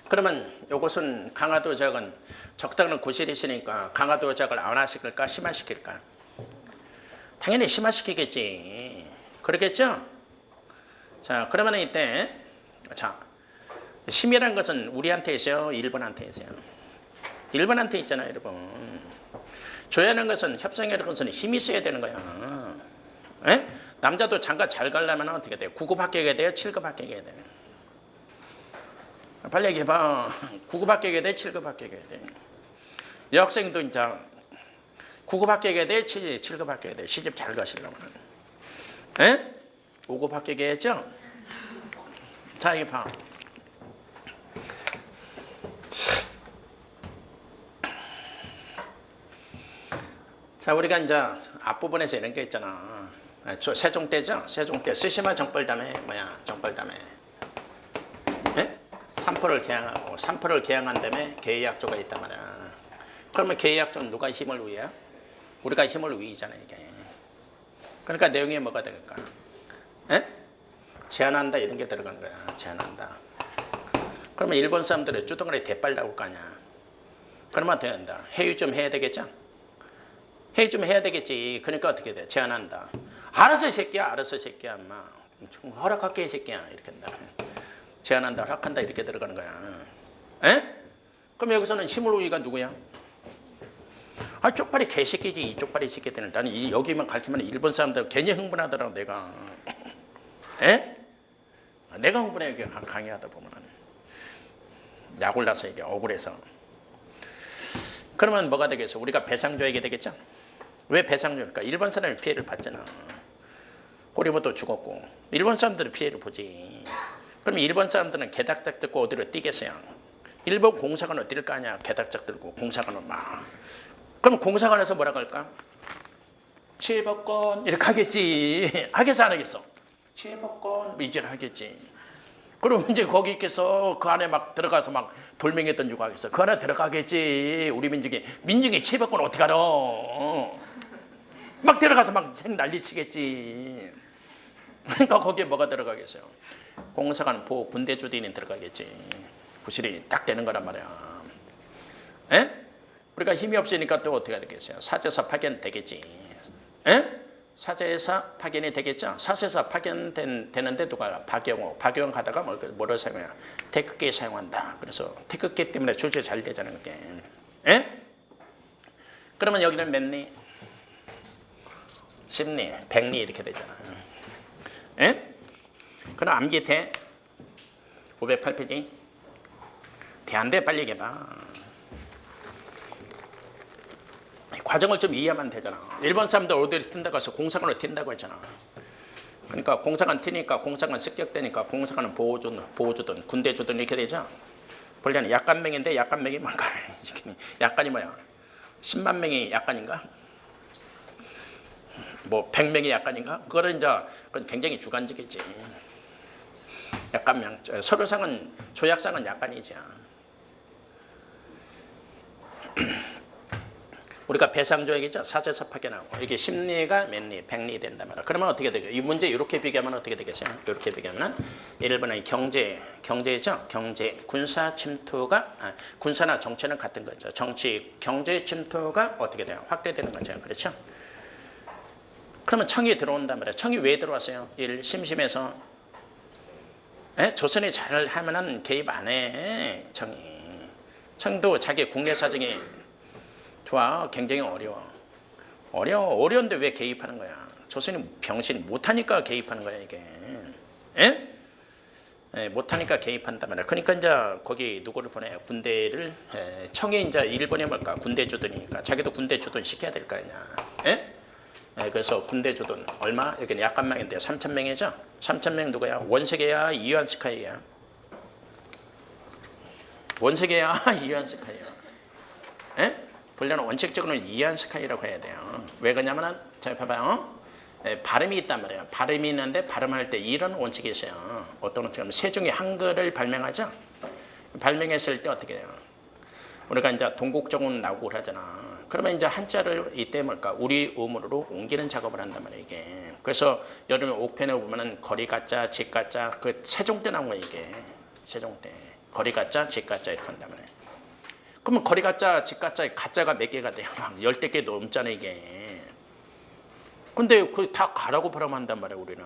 그러면 이것은 강화도 조약은 적당한 구실이 있으니까 강화도 조약을 완화시킬까 심화시킬까? 당연히 심화시키겠지. 그러겠죠? 자, 그러면 이때 자, 힘이라는 것은 우리한테 있어요? 일본한테 있어요? 일본한테 있잖아요, 여러분. 조약하는 것은 협상이라는 것은 힘이 있어야 되는 거야. 에? 남자도 장가 잘 가려면 어떻게 돼요? 9급 합격해야 돼요? 7급 합격해야 돼요? 빨리 얘기해봐. 9급 합격해야 돼? 7급 합격해야 돼? 여학생도 이제 9급 합격해야 돼? 7급 합격해야 돼? 시집 잘 가시려면. 에? 5급 합격해야죠? 자, 이거 봐. 자, 우리가 이제 앞부분에서 이런 게 있잖아. 저 세종대죠? 세종대 스시마 정벌담에 뭐야? 정벌담에. 예? 삼포를 개항하고 삼포를 개항한 다음에 계약조가 있단 말이야. 그러면 계약조는 누가 힘을 위해? 우리가 힘을 위이잖아 이게. 그러니까 내용이 뭐가 될까? 예? 제한한다 이런 게 들어간 거야. 제한한다. 그러면 일본 사람들은 주둥아리 대빨 나올 거 아니야. 그러면 어떻게 된다? 회의 좀 해야 되겠죠? 회의 좀 해야 되겠지. 그러니까 어떻게 돼? 제한한다. 알았어 이 새끼야. 알았어 이 새끼야. 엄마. 허락할게 이 새끼야. 이렇게 한다. 제한한다. 허락한다. 이렇게 들어가는 거야. 에? 그럼 여기서는 힘을 우위가 누구야? 아 쪽발이 개새끼지. 이 쪽발이 새끼들은. 나는 여기만 가르치면 일본 사람들 괜히 흥분하더라고 내가. 에? 내가 흥분해 여기 강의하다 보면 약 올라서 이게 억울해서. 그러면 뭐가 되겠어? 우리가 배상 줘야 되겠죠? 왜 배상 줄까? 일본 사람이 피해를 받잖아. 고리부터 죽었고 일본 사람들은 피해를 보지. 그럼 일본 사람들은 개닥작 듣고 어디로 뛰겠어요? 일본 공사관 어디를 까냐? 개닥작 들고 공사관을 막. 그럼 공사관에서 뭐라고 할까? 취해법권 이렇게 하겠지. 하겠어 안 하겠어? 취해법권 이제는 하겠지. 그럼 이제 거기 있겠어. 그 안에 막 들어가서 막 돌멩이 던지고 하겠어. 그 안에 들어가겠지. 우리 민중이 취해법권 어떻게 알아? 막 들어가서 막 생 난리치겠지. 그러니까 거기에 뭐가 들어가겠어요? 공사관 보호 군대 주둔이 들어가겠지. 부실이 딱 되는 거란 말이야. 에? 우리가 힘이 없으니까 또 어떻게 되겠어요? 사제사 파견 되겠지. 에? 사제사 파견이 되겠죠? 사제사 파견되는데 누가 박영호 가다가 뭐를 사용해요? 태극기 사용한다. 그래서 태극기 때문에 출제 잘 되잖아요. 그게. 에? 그러면 여기는 몇 리? 10리, 100리 이렇게 되잖아. 에? 그럼 암기 돼? 508페이지. 돼 안 돼? 빨리 얘기해봐. 과정을 좀 이해하면 되잖아. 일본 사람들 어디를 튄다고 해서 공사관을 튄다고 했잖아. 그러니까 공사관 튀니까 공사관 습격되니까 공사관은 보호주든 군대주든 이렇게 되죠. 본래는 약간명인데 약간명이 뭔가 약간이 뭐야? 10만 명이 약간인가? 뭐 100명이 약간인가? 그건 굉장히 주관적이지. 약간명 서류상은 조약상은 약간이지. 우리가 배상 줘야겠죠. 사제사 파견하고 이게 10리가 몇 리, 100리 된단 말이야. 그러면 어떻게 되겠어요? 이 문제 이렇게 비교하면 어떻게 되겠어요? 이렇게 비교하면 1번의 경제죠. 경제, 군사 침투가 군사나 정치는 같은 거죠. 정치, 경제 침투가 어떻게 돼요? 확대되는 거죠. 그렇죠? 그러면 청이 들어온단 말이야. 청이 왜 들어왔어요? 심심해서. 조선이 잘 하면은 개입 안 해. 청도 자기 국내 사정이 좋아. 굉장히 어려운데 왜 개입하는 거야? 조선이 병신 못하니까 개입하는 거야 이게. 못하니까 개입한단 말이야. 그러니까 이제 거기 누구를 보내? 군대를. 청이 이제 일본이 뭘까? 군대 주둔이니까 자기도 군대 주둔 시켜야 될 거 아니야. 그래서 군대 주둔 얼마? 여기는 약간명인데 3,000명이죠. 3,000명 누구야? 원세계야, 이완스카이야. 원세계야, 이완스카이야. 본래는 원칙적으로는 이완스카이라고 해야 돼요. 왜 그러냐면은 자 봐봐요. 발음이 있단 말이에요. 발음이 있는데 발음할 때 이런 원칙이 있어요. 어떤 원칙이냐면 세종이 한글을 발명하죠. 발명했을 때 어떻게 돼요? 우리가 이제 동국정운 나오고 그러잖아. 그러면 이제 한자를 이때 뭘까? 우리 음으로 옮기는 작업을 한단 말이에요, 이게. 그래서 여름에 옥편에 보면은 거리가짜, 직가짜, 그 세종 때 나온 거예요, 이게. 세종 때. 거리가짜, 직가짜 이렇게 한단 말이에요. 그러면 거리가짜, 직가짜, 가짜가 몇 개가 돼요? 막 10개 넘잖아요, 이게. 근데 그 다 가라고 발음한단 말이에요, 우리는.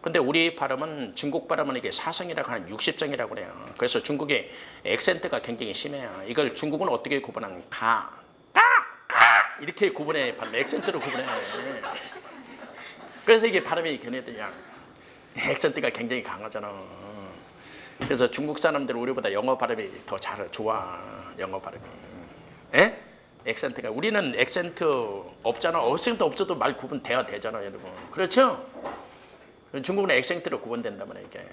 근데 우리 발음은 중국 발음은 이게 사성이라고 하는 60성이라고 그래요. 그래서 중국의 액센트가 굉장히 심해요. 이걸 중국은 어떻게 구분하는? 이렇게 구분해. 액센트로 구분해. 그래서 이게 발음이 걔네들이야. 액센트가 굉장히 강하잖아. 그래서 중국 사람들 우리보다 영어 발음이 더 좋아. 영어 발음이. 액센트가. 우리는 액센트 없잖아. 액센트 없어도 말 구분 돼야 되잖아, 여러분. 그렇죠? 중국은 액센트로 구분된단 말이야, 이게.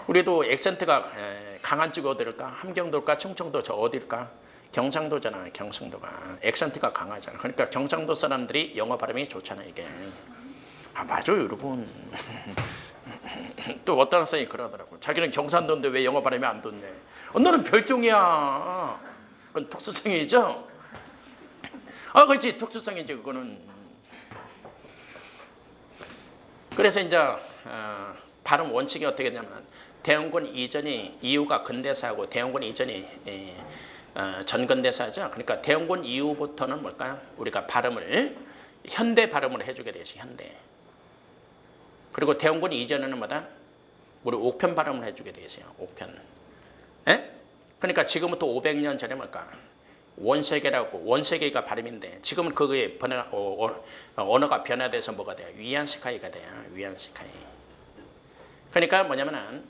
우리도 액센트가 강한 쪽 어디일까? 함경도일까? 충청도 저 어디일까? 경상도잖아. 경상도가 액센트가 강하잖아. 그러니까 경상도 사람들이 영어 발음이 좋잖아 이게. 맞아요 여러분. 또 어떤 학생이 그러더라고. 자기는 경상도인데 왜 영어 발음이 안 좋네. 너는 별종이야. 그건 특수성이죠. 그렇지 특수성이지 그거는. 그래서 이제 발음 원칙이 어떻게 되냐면 대원군 이전이 이후가 근대사고 대원군 이전이 전근대사죠. 그러니까 대원군 이후부터는 뭘까요? 우리가 발음을 현대 발음을 해주게 되지 현대. 그리고 대원군 이전에는 뭐다? 우리 옥편 발음을 해주게 되죠. 옥편. 에? 그러니까 지금부터 500년 전에 뭘까? 원세계라고 원세계가 발음인데 지금은 그게 언어가 변화돼서 뭐가 돼요? 위안시카이가 돼요. 위안시카이. 그러니까 뭐냐면은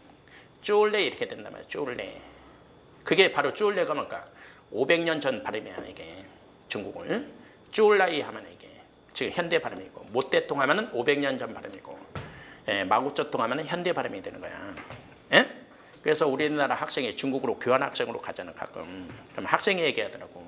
쫄레 이렇게 된단 말이에요. 쫄레. 그게 바로 쫄레가 뭘까? 500년 전 발음이야 이게. 중국을 쫄라이 하면 이게 지금 현대 발음이고 모떼통 하면은 500년 전 발음이고 마구쩌통 하면은 현대 발음이 되는 거야. 예? 그래서 우리나라 학생이 중국으로 교환 학생으로 가잖아 가끔. 그럼 학생이 얘기하더라고.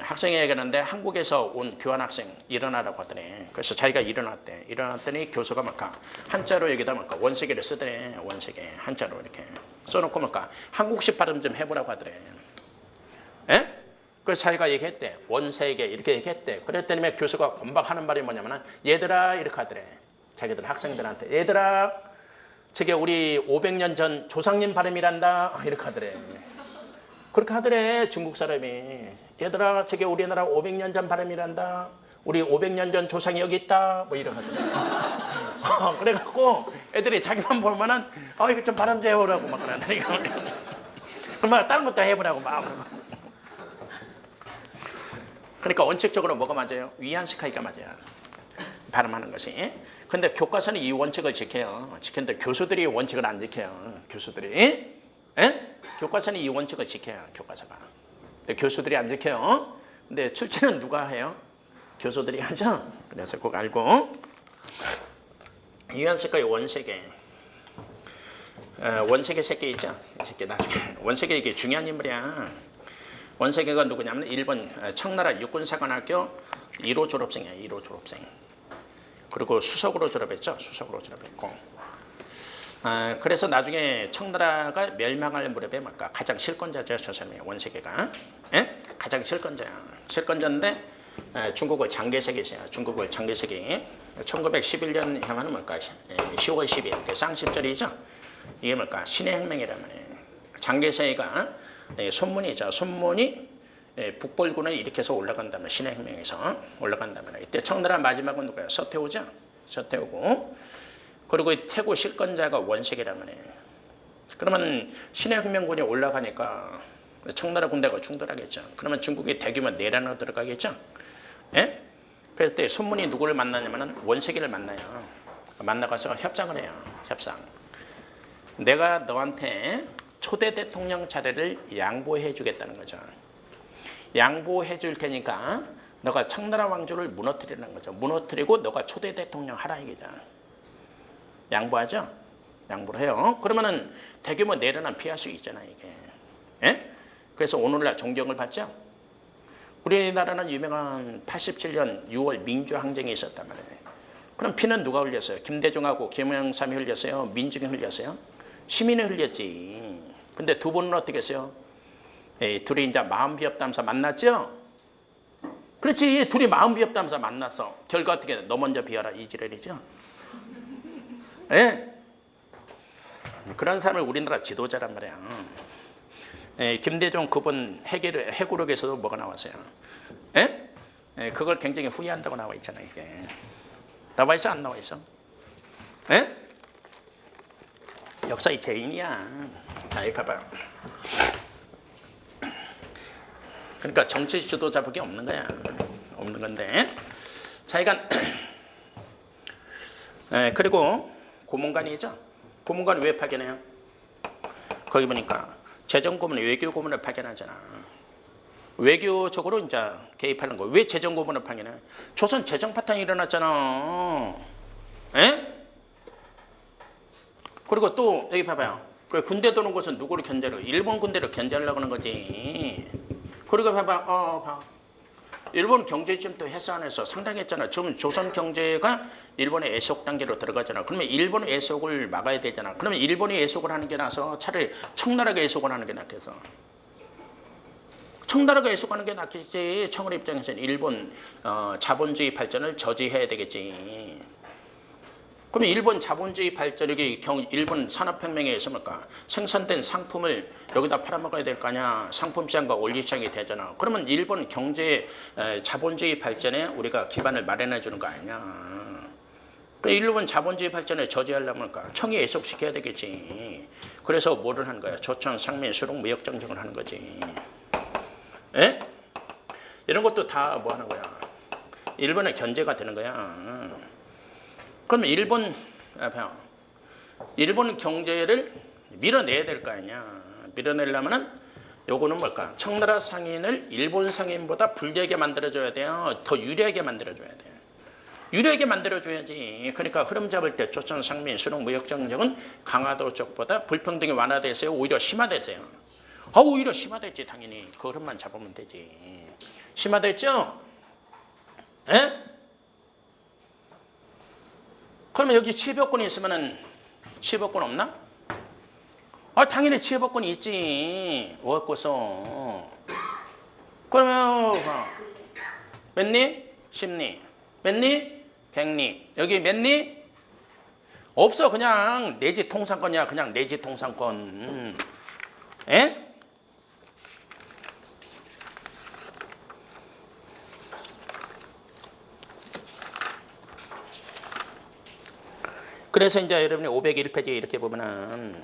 학생이 얘기하는데 한국에서 온 교환 학생 일어나라고 하더니 그래서 자기가 일어났대. 일어났더니 교수가 막까 한자로 여기다 막까 원세계를 쓰더래. 원세계 한자로 이렇게 써놓고 막까 한국식 발음 좀 해보라고 하더래. 예? 그래서 자기가 얘기했대. 원세계 이렇게 얘기했대. 그랬더니 교수가 금방 하는 말이 뭐냐면 얘들아 이렇게 하더래. 자기들 학생들한테 얘들아 저게 우리 500년 전 조상님 발음이란다 이렇게 하더래. 그렇게 하더래 중국 사람이. 얘들아 저게 우리나라 500년 전 발음이란다. 우리 500년 전 조상이 여기 있다 뭐 이런 하더래. 그래갖고 애들이 자기만 보면은 이거 좀 발음 좀 해보라고 막 그러는데 막 다른 것도 해보라고 막. 그러니까 원칙적으로 뭐가 맞아요? 위안시카이가 맞아요. 발음하는 것이. 근데 교과서는 이 원칙을 지켜요. 지켰는데 교수들이 원칙을 안 지켜요. 교수들이. 에? 교과서는 이 원칙을 지켜요. 교과서가. 근데 교수들이 안 지켜요. 근데 출제는 누가 해요? 교수들이 하죠. 그래서 꼭 알고. 위안시카이 원세계. 원세계 새끼 있죠. 새끼 나중에. 원세계 이게 중요한 인물이야. 원세계가 누구냐면 일본 청나라 육군사관학교 1호 졸업생이야. 1호 졸업생. 그리고 수석으로 졸업했죠. 수석으로 졸업했고. 그래서 나중에 청나라가 멸망할 무렵에 막까 가장 실권자죠. 저 사람이 원세계가. 예? 가장 실권자야. 실권자인데 중국의 장개석이 있어요. 중국의 장개석이 1911년 하면은 뭘까? 10월 10일 쌍십절이죠. 이게 뭘까? 신의 혁명이란 말이에요. 장개석이가 손문이죠. 손문이 북벌군을 일으켜서 올라간다면 신의 혁명에서 올라간다면 이때 청나라 마지막은 누구야? 서태후죠. 서태후고 그리고 태고 실권자가 원색이란 말이에요. 그러면 신의 혁명군이 올라가니까 청나라 군대가 충돌하겠죠. 그러면 중국이 대규모 내란으로 들어가겠죠. 예? 그래서 때 손문이 누구를 만나냐면 원색이를 만나요. 만나가서 협상을 해요. 협상. 내가 너한테 초대 대통령 자리를 양보해 주겠다는 거죠. 양보해 줄 테니까 너가 청나라 왕조를 무너뜨리는 거죠. 무너뜨리고 너가 초대 대통령 하라 이거죠. 양보하죠? 양보를 해요. 그러면은 대규모 내란은 피할 수 있잖아 이게. 예? 그래서 오늘날 존경을 받죠. 우리나라는 유명한 87년 6월 민주항쟁이 있었단 말이에요. 그럼 피는 누가 흘렸어요? 김대중하고 김영삼이 흘렸어요? 민중이 흘렸어요? 시민이 흘렸지. 근데 두 분은 어떻게 했어요? 둘이 이제 마음 비협다면서 만났죠? 그렇지. 둘이 마음 비협다면서 만났어. 결과 어떻게 돼? 너 먼저 비워라 이 지랄이죠. 예? 그런 사람을 우리나라 지도자란 말이야. 김대중 그분 해고록에서도 뭐가 나왔어요? 예? 그걸 굉장히 후회한다고 나와 있잖아요. 이게. 나와 있어 안 나와 있어? 예? 역사의 죄인이야. 자, 이 봐봐요. 그러니까 정치 지도자복이 없는 거야. 없는 건데. 자기가 그리고 고문관이죠. 고문관 왜 파견해요? 거기 보니까 재정고문, 외교고문을 파견하잖아. 외교적으로 이제 개입하는 거. 왜 재정고문을 파견해? 조선 재정 파탄이 일어났잖아. 에? 그리고 또 여기 봐봐요. 그 군대 도는 곳은 누구를 견제하려고? 일본 군대를 견제하려고 하는 거지. 그리고 봐봐, 봐. 일본 경제 지금 또 해산해서 상당했잖아. 지금 조선 경제가 일본의 애속 단계로 들어가잖아. 그러면 일본의 애속을 막아야 되잖아. 그러면 일본이 애속을 하는 게 나서 차라리 청나라가 애속을 하는 게 낫겠어. 청나라가 애속하는 게 낫겠지. 청나라 입장에서는 일본 자본주의 발전을 저지해야 되겠지. 그러면 일본 자본주의 발전, 여기 일본 산업혁명에 의해서 뭘까? 생산된 상품을 여기다 팔아먹어야 될 거 아니야. 상품시장과 올리시장이 되잖아. 그러면 일본 경제 자본주의 발전에 우리가 기반을 마련해 주는 거 아니냐. 그러니까 일본 자본주의 발전을 저지하려면 뭘까? 청이 애속시켜야 되겠지. 그래서 뭐를 하는 거야? 조천, 상민, 수록, 무역정책을 하는 거지. 에? 이런 것도 다 뭐 하는 거야? 일본의 견제가 되는 거야. 그러면 일본 경제를 밀어내야 될 거 아니야. 밀어내려면은 요거는 뭘까? 청나라 상인을 일본 상인보다 불리하게 만들어줘야 돼요. 더 유리하게 만들어줘야 돼. 유리하게 만들어줘야지. 그러니까 흐름 잡을 때 조천, 상민, 수록, 무역정책은 강화도 쪽보다 불평등이 완화돼서요. 오히려 심화돼서요. 오히려 심화됐지 당연히. 그 흐름만 잡으면 되지. 심화됐죠? 에? 그러면 여기 취업권이 있으면은 취업권 없나? 당연히 취업권이 있지. 없고서. 그러면 몇 리? 10리. 몇 리? 100리. 여기 몇 리? 없어. 그냥 내지 통상권이야. 그냥 내지 통상권. 에? 그래서 이제 여러분이 501페이지 이렇게 보면은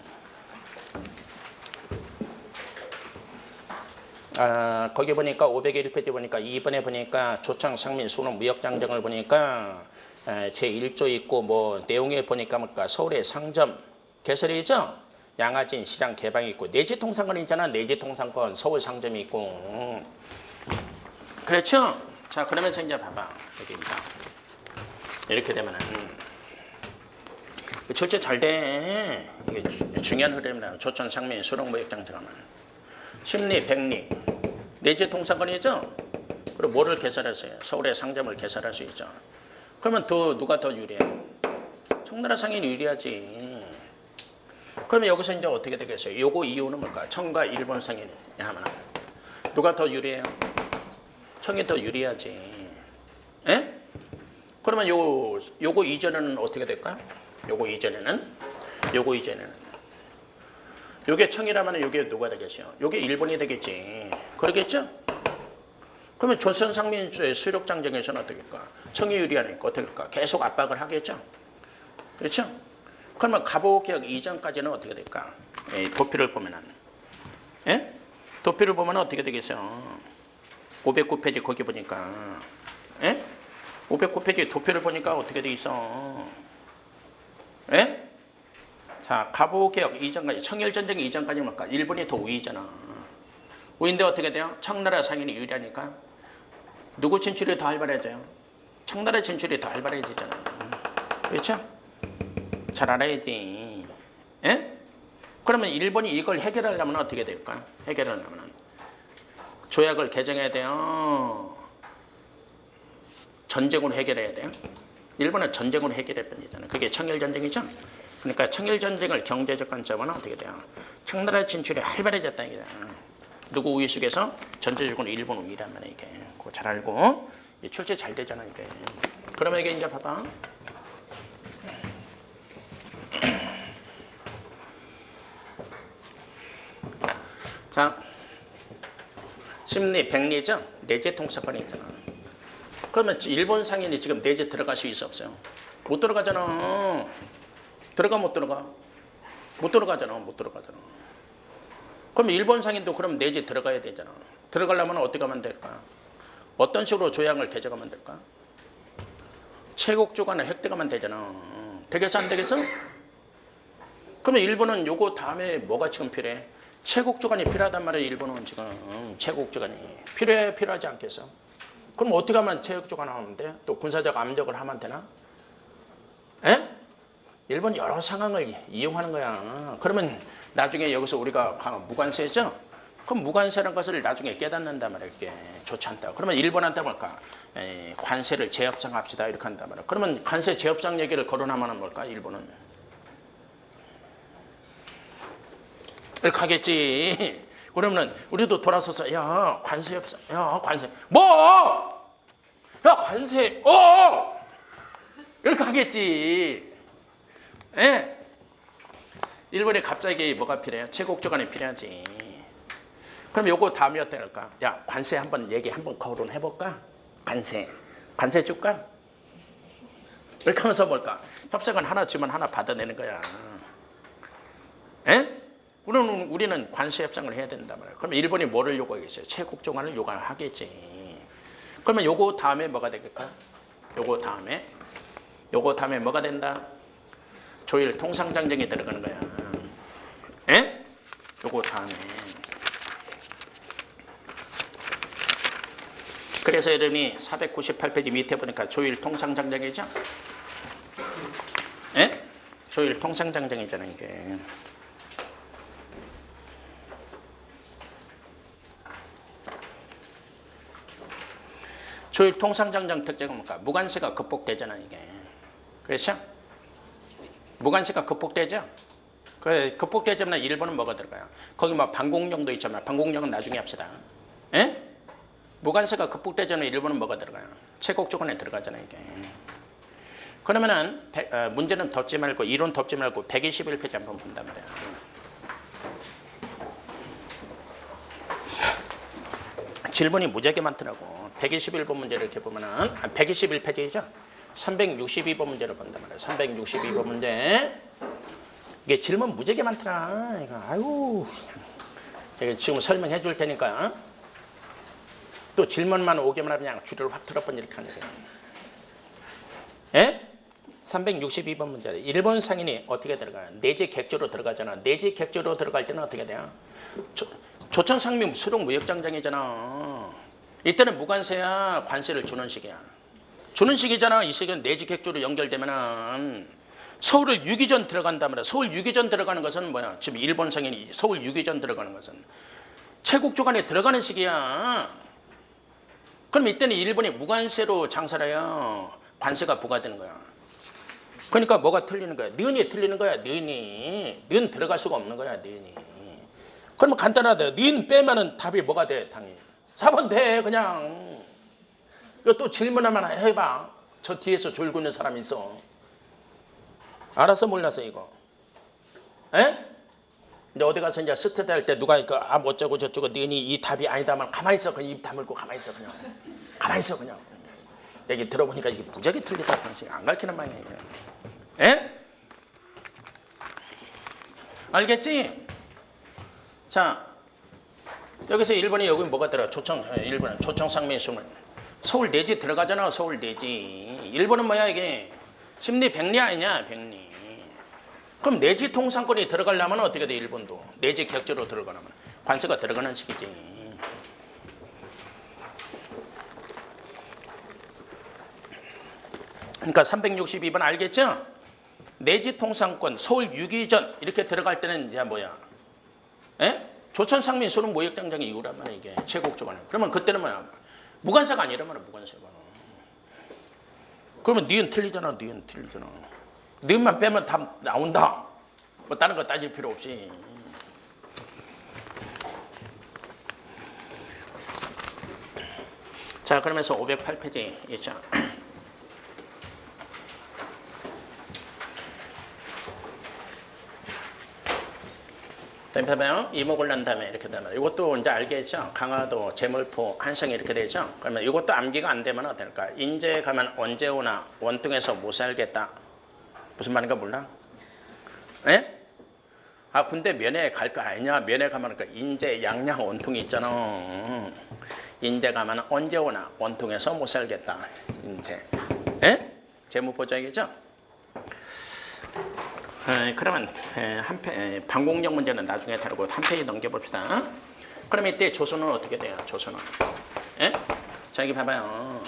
거기 보니까 501페이지 보니까 2번에 보니까 조청, 상민, 수능, 무역장정을 보니까 제1조 있고 뭐 내용에 보니까 뭘까? 서울의 상점 개설이죠. 양화진 시장 개방이 있고 내지 통상권 있잖아. 내지 통상권 서울 상점이 있고. 그렇죠? 자 그러면서 이제 봐봐 여기입니다. 이렇게 되면은. 절대 잘 돼. 이게 중요한 흐름이다. 조천, 상민, 수록, 무역장정하면 심리, 백리, 내지 통상권이죠. 그리고 뭐를 개설했어요? 서울의 상점을 개설할 수 있죠. 그러면 누가 더 유리해? 청나라 상인이 유리하지. 그러면 여기서 이제 어떻게 되겠어요? 요거 이유는 뭘까? 청과 일본 상인이 하면 누가 더 유리해요? 청이 더 유리하지. 에? 그러면 요거 이전에는 어떻게 될까요? 요거 이전에는 요게 청이라면 요게 누가 되겠어요? 요게 일본이 되겠지. 그러겠죠? 그러면 조선 상민 수력 장정에서는 어떻게 될까? 청이 유리하니까 어떻게 될까? 계속 압박을 하겠죠. 그렇죠? 그러면 갑오개혁 이전까지는 어떻게 될까? 도표를 보면은 도표를 보면 어떻게 되겠어요? 509페이지 거기 보니까 509페이지 도표를 보니까 어떻게 돼 있어? 자, 갑오개혁 이전까지, 청일전쟁 이전까지 뭘까? 일본이 더 우위잖아. 우위인데 어떻게 돼요? 청나라 상인이 유리하니까 누구 진출이 더 활발해져요? 청나라 진출이 더 활발해지잖아. 그렇죠? 잘 알아야지. 그러면 일본이 이걸 해결하려면 어떻게 될까? 해결하려면 조약을 개정해야 돼요. 전쟁으로 해결해야 돼요. 일본은 전쟁으로 해결해버리잖아요. 그게 청일전쟁이죠. 그러니까 청일전쟁을 경제적 관점은 어떻게 돼요? 청나라 진출이 활발해졌다 이게. 누구 우위 속에서 전체적으로 일본 우위란 말이야 이게. 그거 잘 알고 출제 잘 되잖아 이게. 그러면 이게 이제 봐봐. 자, 심리, 백리죠. 내재 통상권이 있잖아. 그러면 일본 상인이 지금 내재 들어갈 수 있어 없어요? 못 들어가잖아. 들어가 못 들어가? 못 들어가잖아. 못 들어가잖아. 그럼 일본 상인도 그럼 내재 들어가야 되잖아. 들어가려면 어떻게 하면 될까? 어떤 식으로 조약을 개정하면 될까? 최곡조간을 획득하면 되잖아. 되겠어 안 되겠어? 그러면 일본은 요거 다음에 뭐가 지금 필요해? 최곡조간이 필요하단 말이에요. 일본은 지금 최곡조간이 필요하지 않겠어? 그럼 어떻게 하면 체육조가 나오는데 또 군사적 압력을 하면 되나? 일본 여러 상황을 이용하는 거야. 그러면 나중에 여기서 우리가 무관세죠? 그럼 무관세라는 것을 나중에 깨닫는단 말이야. 이게 좋지 않다. 그러면 일본한테 뭘까? 관세를 재협상합시다 이렇게 한단 말이야. 그러면 관세 재협상 얘기를 거론하면 뭘까? 일본은 이렇게 하겠지. 그러면 우리도 돌아서서 야 관세 협상, 야 관세 뭐? 야 관세 이렇게 하겠지. 예? 일본에 갑자기 뭐가 필요해요? 최국조간이 필요하지. 그럼 요거 다음이 어떻게 할까? 야 관세 한번 얘기 한번 거론해볼까? 관세 줄까? 이렇게 하면서 뭘까? 협상은 하나 주면 하나 받아내는 거야. 에? 우리는 관세 협상을 해야 된단 말이야. 그러면 일본이 뭐를 요구하겠어요? 최국조간을 요구하겠지. 그러면 요거 다음에 뭐가 되겠까? 요거 다음에 뭐가 된다? 조일 통상장정이 들어가는 거야. 에? 요거 다음에. 그래서 여러분이 498페이지 밑에 보니까 조일 통상장정이죠? 에? 조일 통상장정이잖아 이게. 조일 통상장정 특징은 뭘까? 무관세가 극복되잖아 이게. 그렇죠? 무관세가 극복되죠? 그 극복되자면 일본은 뭐가 들어가요? 거기 뭐 방공령도 있잖아. 방공령은 나중에 합시다. 에? 무관세가 극복되자면 일본은 뭐가 들어가요? 최국조간에 들어가잖아 이게. 그러면은 문제는 덮지 말고 이론 덮지 말고 121페이지 한번 본단 말이야. 질문이 무지하게 많더라고. 121번 문제를 이렇게 보면은 121페이지죠? 362번 문제를 본단 말이야. 362번 문제. 이게 질문 무지하게 많더라. 이거 아유. 이거 지금 설명해 줄 테니까. 또 질문만 오기만 하면 그냥 줄을 확 틀어버리 이렇게 하는 거야. 예? 362번 문제. 일본 상인이 어떻게 들어가요? 내지 객조로 들어가잖아. 내지 객조로 들어갈 때는 어떻게 돼요? 조천상미 수록 무역장정이잖아. 이때는 무관세야, 관세를 주는 식이야. 주는 식이잖아. 이 식은 내지 객조로 연결되면은 서울을 유기전 들어간단 말이야. 서울 유기전 들어가는 것은 뭐야? 지금 일본 상인이 서울 유기전 들어가는 것은 최국조간에 들어가는 식이야. 그럼 이때는 일본이 무관세로 장사를 해요. 관세가 부과되는 거야. 그러니까 뭐가 틀리는 거야? 는이 틀리는 거야. 는 들어갈 수가 없는 거야. 는이. 그러면 간단하다. 는 빼면은 답이 뭐가 돼? 당연히 4번 돼. 그냥. 이거 또 질문 하나 해봐. 저 뒤에서 졸고 있는 사람이 있어. 알았어 몰랐어 이거. 에? 근데 어디 가서 이제 스테드 할 때 누가 어쩌고 저쩌고 너니 이 답이 아니다만 가만히 있어. 그냥 입 다물고 가만히 있어 그냥. 가만히 있어 그냥. 얘기 들어보니까 이게 무지하게 틀리다. 당신 안 가르치는 방향이야. 에? 알겠지? 자, 여기서 일본이 여기 뭐가 들어? 일본은 조청상미수물. 서울 내지 들어가잖아. 서울 내지. 일본은 뭐야 이게? 심리 백리 아니냐? 백리. 그럼 내지 통상권이 들어가려면 어떻게 돼? 일본도 내지 객조로 들어가려면 관세가 들어가는 식이지. 그러니까 362번 알겠죠? 내지 통상권 서울 유기전 이렇게 들어갈 때는 이제 뭐야? 에? 조천상민 수록 무역장정의 이유란 말이야 이게 최국조간에. 그러면 그때는 뭐야? 무관세가 아니란 말이야 무관세가. 그러면 니은 틀리잖아. 니은 틀리잖아. 니은만 빼면 다 나온다. 뭐 다른 거 따질 필요 없이. 자 그러면서 508페이지 있죠. 봐봐요. 이목을 난 다음에 이렇게 되면 이것도 이제 알겠죠? 강화도, 제물포, 한성이 이렇게 되죠? 그러면 이것도 암기가 안 되면 어떨까? 인제 가면 언제 오나 원통에서 못 살겠다. 무슨 말인가 몰라? 에? 아 군대 면회 갈 거 아니냐? 면회 가면 그 인제, 양양, 원통이 있잖아. 인제 가면 언제 오나 원통에서 못 살겠다. 인제. 에? 제물포장이죠? 그러면 방공령 문제는 나중에 다루고 한 페이지 넘겨봅시다. 그러면 이때 조선은 어떻게 돼요? 조선은 에? 자 여기 봐봐요.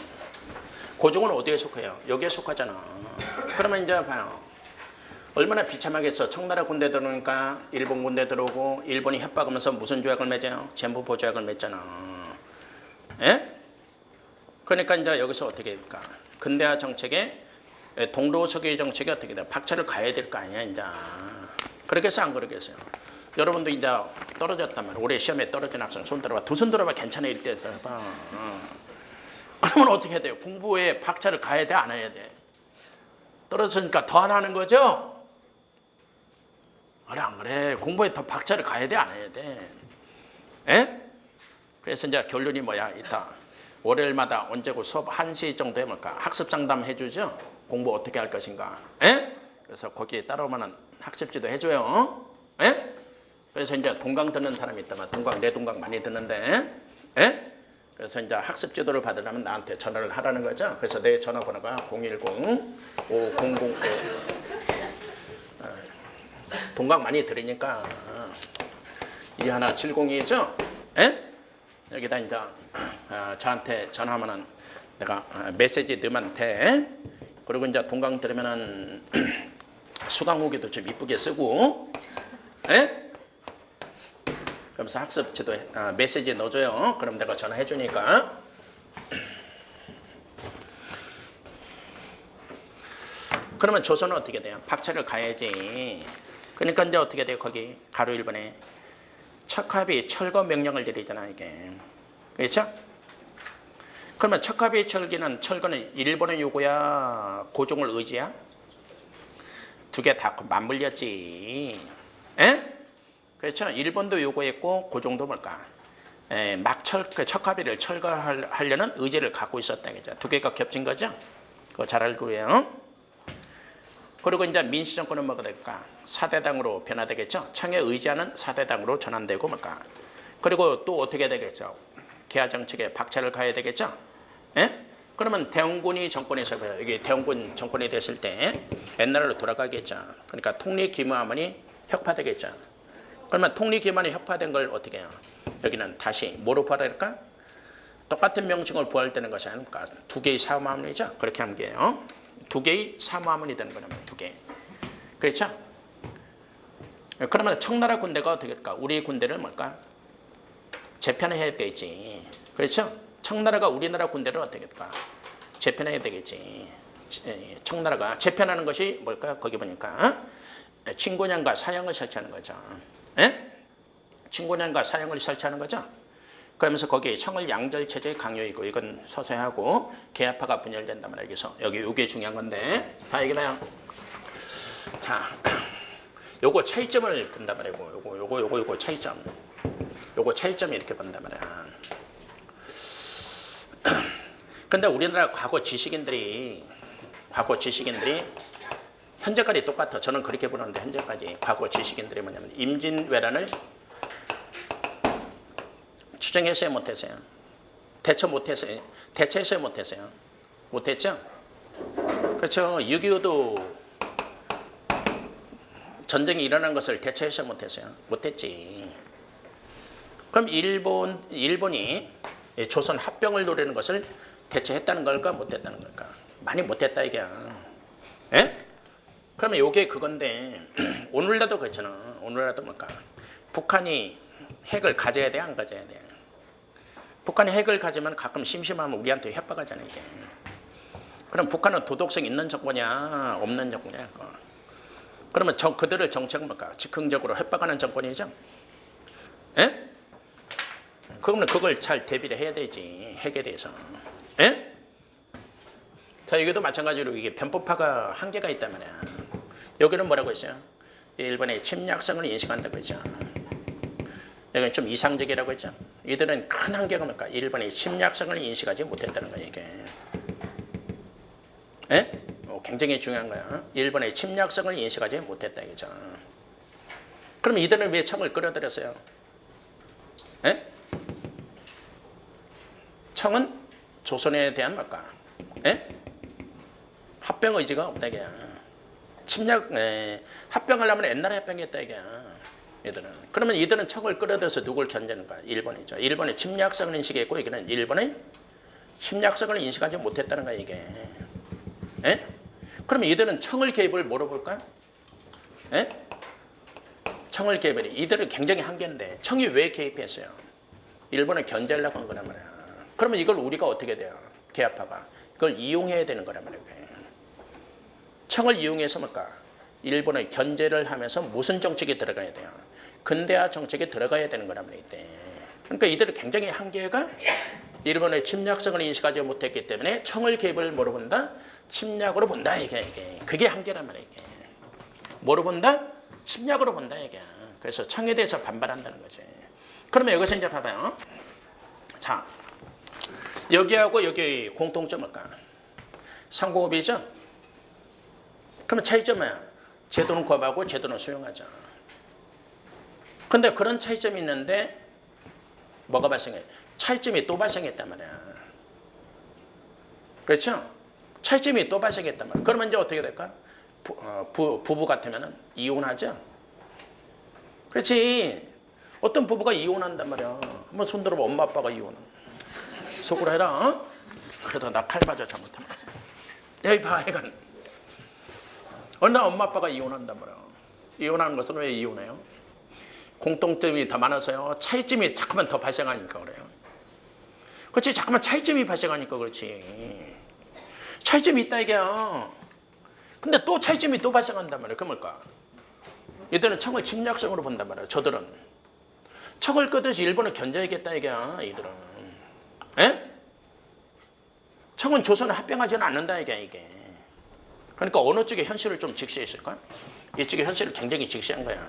고종은 어디에 속해요? 여기에 속하잖아. 그러면 이제 봐요. 얼마나 비참하겠어. 청나라 군대 들어오니까 일본 군대 들어오고 일본이 협박하면서 무슨 조약을 맺어요? 전부포 조약을 맺잖아. 예? 그러니까 이제 여기서 어떻게 될까? 근대화 정책에 동로서기 정책이 어떻게 돼? 박차를 가야 될 거 아니야 이제. 그러겠어 안 그러겠어요? 여러분도 이제 떨어졌단 말이야. 올해 시험에 떨어진 학생 손 들어봐. 두 손 들어봐. 괜찮아 이때서 해봐. 그러면 어떻게 해야 돼요? 공부에 박차를 가야 돼 안 해야 돼? 떨어졌으니까 더 안 하는 거죠? 그래 안 그래? 공부에 더 박차를 가야 돼 안 해야 돼? 에? 그래서 이제 결론이 뭐야? 이따 월요일마다 언제고 수업 1시 정도에 뭘까? 학습 상담 해주죠? 공부 어떻게 할 것인가? 에? 그래서 거기에 따라오면 학습지도 해줘요. 에? 그래서 이제 동강 듣는 사람이 있다면 동강 내 동강 많이 듣는데, 에? 그래서 이제 학습 지도를 받으려면 나한테 전화를 하라는 거죠. 그래서 내 전화번호가 010-5005 동강 많이 들으니까 2170이죠. 에? 여기다 이제 저한테 전화하면은 내가 메시지 넣으면 돼. 그리고 이제 동강 들으면은 수강 후기도 좀 이쁘게 쓰고, 에? 그러면서 학습 지도 메시지 넣어줘요. 그럼 내가 전화해 주니까. 그러면 조선은 어떻게 돼요? 박차를 가야지. 그러니까 이제 어떻게 돼요? 거기 가로 1번에 척합이 철거 명령을 내리잖아 이게. 그렇죠? 그러면 척합이 철거는 일본의 요구야? 고종을 의지야? 두 개 다 맞물렸지. 에? 그렇죠? 일본도 요구했고 고종도 뭘까? 척합의를 철거하려는 의지를 갖고 있었다. 그죠? 두 개가 겹친 거죠? 그거 잘 알고요. 그리고 이제 민씨 정권은 뭐가 될까? 사대당으로 변화되겠죠? 청에 의지하는 사대당으로 전환되고 뭘까? 그리고 또 어떻게 되겠죠? 개화 정책에 박차를 가야 되겠죠? 예? 그러면 대원군이 정권에서 이게 대원군 정권이 됐을 때 옛날로 돌아가겠죠. 그러니까 통리기무하면이 혁파되겠죠. 그러면 통리기무하니 혁파된 걸 어떻게 해요? 여기는 다시 뭐로 부활할까? 똑같은 명칭을 부활되는 것이 아닙니까? 두 개의 사무함이죠. 그렇게 하면 돼요. 두 개의 사무함이 되는 거냐면 두 개. 그렇죠? 그러면 청나라 군대가 어떻게 될까? 우리 군대를 뭘까? 재편해야 되겠지. 그렇죠? 청나라가 우리나라 군대를 어떻게 될까? 재편해야 되겠지. 청나라가 재편하는 것이 뭘까? 거기 보니까 친고년과 사형을 설치하는 거죠. 에? 친고년과 사형을 설치하는 거죠. 그러면서 거기에 청을 양절 체제의 강요이고 이건 서서히하고 계야파가 분열된단 말이야. 여기서 이게 중요한 건데 다 얘기나요? 자, 요거 차이점을 본단 말이고 요거 차이점. 요거 차이점이 이렇게 본단 말이야. 근데 우리나라 과거 지식인들이 현재까지 똑같아. 저는 그렇게 보는데 현재까지 과거 지식인들이 뭐냐면 임진왜란을 추정했어요, 못했어요? 대처했어요, 못했어요? 못했죠? 그렇죠. 6.25도 전쟁이 일어난 것을 대처했어요, 못했어요? 못했지. 그럼 일본이 조선 합병을 노리는 것을 대처했다는 걸까, 못했다는 걸까? 많이 못했다 이게. 예? 그러면 요게 그건데 오늘날도 그렇잖아. 오늘날도 뭘까? 북한이 핵을 가져야 돼, 안 가져야 돼? 북한이 핵을 가지면 가끔 심심하면 우리한테 협박하잖아요. 이게. 그럼 북한은 도덕성 있는 정권이야, 없는 정권이야? 그러면 그들의 정책은 뭘까? 즉흥적으로 협박하는 정권이죠. 예? 그러면 그걸 잘 대비를 해야 되지, 핵에 대해서. 예? 자, 여기도 마찬가지로 이게 변법화가 한계가 있단 말이야. 여기는 뭐라고 했어요? 일본의 침략성을 인식한다고 했죠. 여기는 좀 이상적이라고 했죠. 이들은 큰 한계가 뭘까? 일본의 침략성을 인식하지 못했다는 거야, 이게. 예? 굉장히 중요한 거야. 일본의 침략성을 인식하지 못했다, 이거죠. 그럼 이들은 왜 청을 끌어들였어요? 예? 청은 조선에 대한 뭘까? 예? 합병 의지가 없다, 이게. 합병하려면 옛날에 합병했다, 이게. 얘들은. 그러면 이들은 청을 끌어들여서 누굴 견제하는 거야? 일본이죠. 일본의 침략성을 인식했고, 여기는 일본의 침략성을 인식하지 못했다는 거야, 이게. 예? 그러면 이들은 청을 개입을 뭐로 볼까? 예? 청을 개입해. 이들은 굉장히 한계인데 청이 왜 개입했어요? 일본을 견제하려고 한 거란 말이야. 그러면 이걸 우리가 어떻게 돼요? 개화파가 이걸 이용해야 되는 거란 말이에요. 청을 이용해서 뭘까? 일본의 견제를 하면서 무슨 정책이 들어가야 돼요? 근대화 정책이 들어가야 되는 거란 말이에요. 그러니까 이들은 굉장히 한계가 일본의 침략성을 인식하지 못했기 때문에 청을 개입을 뭐로 본다? 침략으로 본다. 이게. 그게 한계란 말이에요. 이게. 뭐로 본다? 침략으로 본다. 이게. 그래서 청에 대해서 반발한다는 거지. 그러면 여기서 이제 봐봐요. 자, 여기하고 여기 공통점은 뭘까? 상공업이죠? 그러면 차이점은 뭐야? 제도는 거부하고 제도는 수용하죠. 근데 그런 차이점이 있는데 뭐가 발생해? 차이점이 또 발생했단 말이야. 그렇죠? 차이점이 또 발생했단 말이야. 그러면 이제 어떻게 될까? 부부 같으면 이혼하죠? 그렇지. 어떤 부부가 이혼한단 말이야. 한번 손들어봐. 엄마 아빠가 이혼은. 속으로 해라. 어? 그래도 나 칼 맞아 잘못하면. 여기 봐. 이건. 어느 날 엄마 아빠가 이혼한단 말이야. 이혼하는 것은 왜 이혼해요? 공통점이 더 많아서요. 차이점이 자꾸만 더 발생하니까 그래요. 그렇지. 자꾸만 차이점이 발생하니까 그렇지. 차이점이 있다 이게야. 근데 또 차이점이 또 발생한단 말이야. 그 뭘까? 얘들은 청을 침략성으로 본단 말이야. 저들은. 청을 끄듯이 일본을 견제하겠다 이게야. 이들은. 에? 청은 조선을 합병하지는 않는다 이게. 그러니까 어느 쪽에 현실을 좀 직시했을까? 이쪽에 현실을 굉장히 직시한 거야.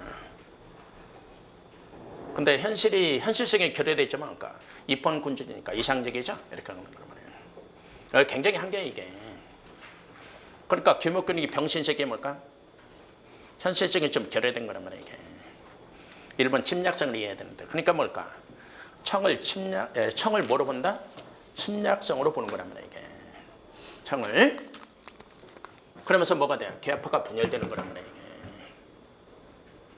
근데 현실성이 결여되어 있지만 그러니까 입헌 군주니까 이상적이죠? 이렇게 하는 거란 말이에요. 굉장히 한계야 이게. 그러니까 규모권이 병신세계의 뭘까? 현실성이 좀 결여된 거란 말이에요. 이게. 일본 침략성을 이해해야 되는데. 그러니까 뭘까? 청을 뭐로 본다? 침략성으로 보는 거란 말이에요. 이게. 청을. 그러면서 뭐가 돼요? 개화파가 분열되는 거란 말이에요. 이게.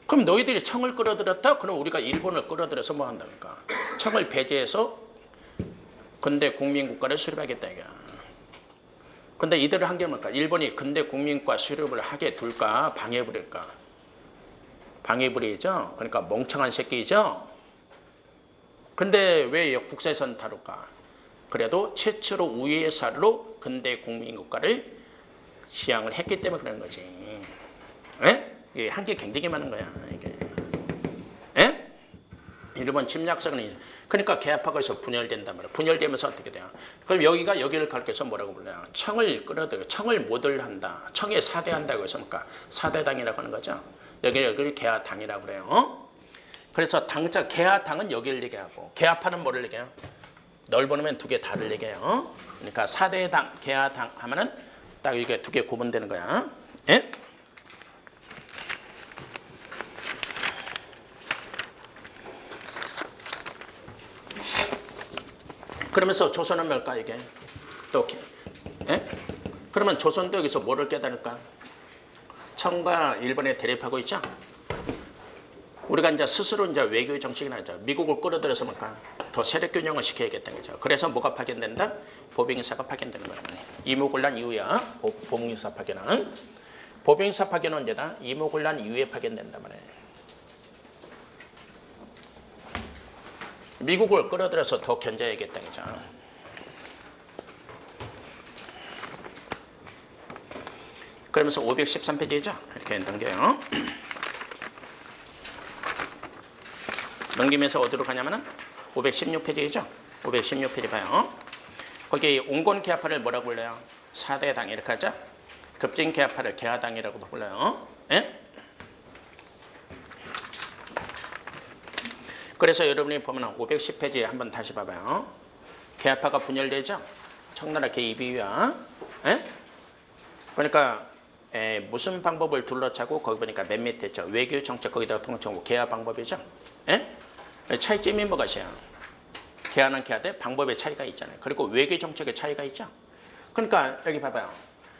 그럼 너희들이 청을 끌어들였다? 그럼 우리가 일본을 끌어들여서 뭐 한다니까? 청을 배제해서 근대 국민국가를 수립하겠다 이게. 근데 이들을 한 게 뭘까? 일본이 근대 국민국가 수립을 하게 둘까? 방해부릴까? 방해부리죠? 그러니까 멍청한 새끼죠? 근데 왜 국세선 다룰까? 그래도 최초로 우위의 사례로 근대 국민국가를 시향을 했기 때문에 그런 거지. 에? 이게 한계 굉장히 많은 거야. 이게. 에? 일본 침략성은 그러니까 개화파가 분열된단 말이야. 분열되면서 어떻게 돼요? 그럼 여기가 여기를 가르쳐서 뭐라고 불러요? 청을 끌어들여, 청을 모델한다. 청에 사대한다고 해서 그러니까 사대당이라고 하는 거죠. 여기를 개화당이라고 그래요. 어? 그래서 당자 개화당은 여기를 얘기하고 개화파는 뭐를 얘기해요? 넓어놓으면 두 개 다를 얘기해요. 어? 그러니까 사대당, 개화당 하면은 딱 이게 두 개 구분되는 거야. 예? 그러면서 조선은 뭘까 이게? 또 예? 그러면 조선도 여기서 뭐를 깨달을까? 청과 일본에 대립하고 있죠. 우리가 이제 스스로 이제 외교의 정책이 나죠. 미국을 끌어들여서 뭘까? 더 세력 균형을 시켜야겠다는 거죠. 그래서 뭐가 파견된다? 보병인사가 파견되는 거예요. 이모곤란 이후야. 보병인사 파견은 보병인사 파견은 언제다? 이모곤란 이후에 파견된단 말이에요. 미국을 끌어들여서 더 견제해야겠다는 거죠. 그러면서 513페이지죠. 이렇게 넘겨요. 넘기면서 어디로 가냐면은 516페이지죠. 516페이지 봐요. 거기 온건 개화파를 뭐라고 불러요? 사대당 이렇게 하죠. 급진 개화파를 개화당이라고도 불러요. 예? 그래서 여러분이 보면 510페이지에 한번 다시 봐봐요. 개화파가 분열되죠. 청나라 개입 이후야. 예? 그러니까 무슨 방법을 둘러차고 거기 보니까 맨 밑에 있죠. 외교 정책 거기다가 통칭하고 개화 방법이죠. 예? 차이점이 뭐가 있어요? 개화는 개화대 방법의 차이가 있잖아요. 그리고 외교 정책의 차이가 있죠. 그러니까 여기 봐봐요.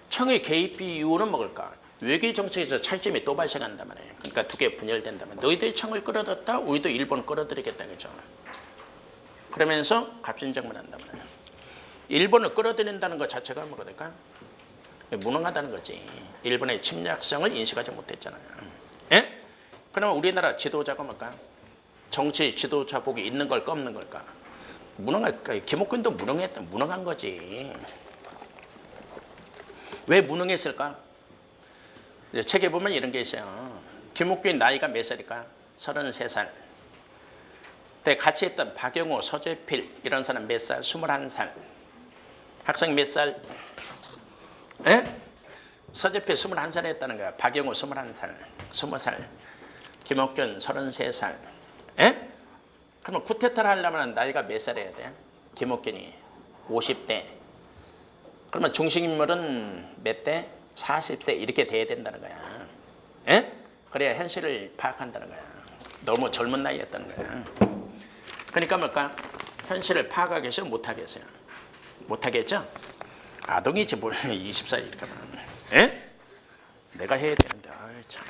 청의 개입 이유는 뭘까? 외교 정책에서 차이점이 또 발생한단 말이에요. 그러니까 두 개 분열된다면 너희들이 청을 끌어들였다, 우리도 일본 끌어들이겠다 그죠? 그러면서 갑신정을 한단 말이에요. 일본을 끌어들인다는 것 자체가 뭐가 될까? 무능하다는 거지. 일본의 침략성을 인식하지 못했잖아요. 예? 그러면 우리나라 지도자가 뭘까? 정치 지도자 복이 있는 걸까 없는 걸까? 무능할까? 김옥균도 무능한 거지. 왜 무능했을까? 책에 보면 이런 게 있어요. 김옥균 나이가 몇 살일까? 33살. 그때 같이 했던 박영호, 서재필 이런 사람 몇 살? 21살. 학생 몇 살? 예? 서재필 21살 했다는 거야. 박영호 21살, 20살. 김옥균 33살. 예? 그러면 쿠데타를 하려면 나이가 몇 살이어야 돼? 김옥균이 50대. 그러면 중심인물은 몇 대? 40세 이렇게 돼야 된다는 거야. 예? 그래야 현실을 파악한다는 거야. 너무 젊은 나이였다는 거야. 그러니까 뭘까? 현실을 파악하겠어요? 못하겠어요? 못하겠죠? 아동이지 뭘 20살 이렇게 하면. 예? 내가 해야 되는데. 아이 참.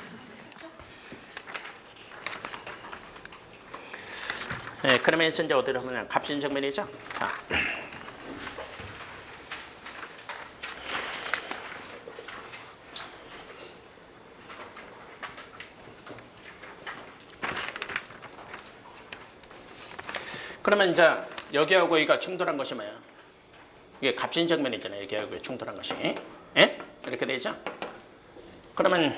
예, 그러면 이제 어디로 보면 갑신정면이죠. 자. 그러면 이제 여기하고 여기가 충돌한 것이 뭐야? 이게 갑신정면이잖아요. 여기하고 충돌한 것이. 예? 이렇게 되죠? 그러면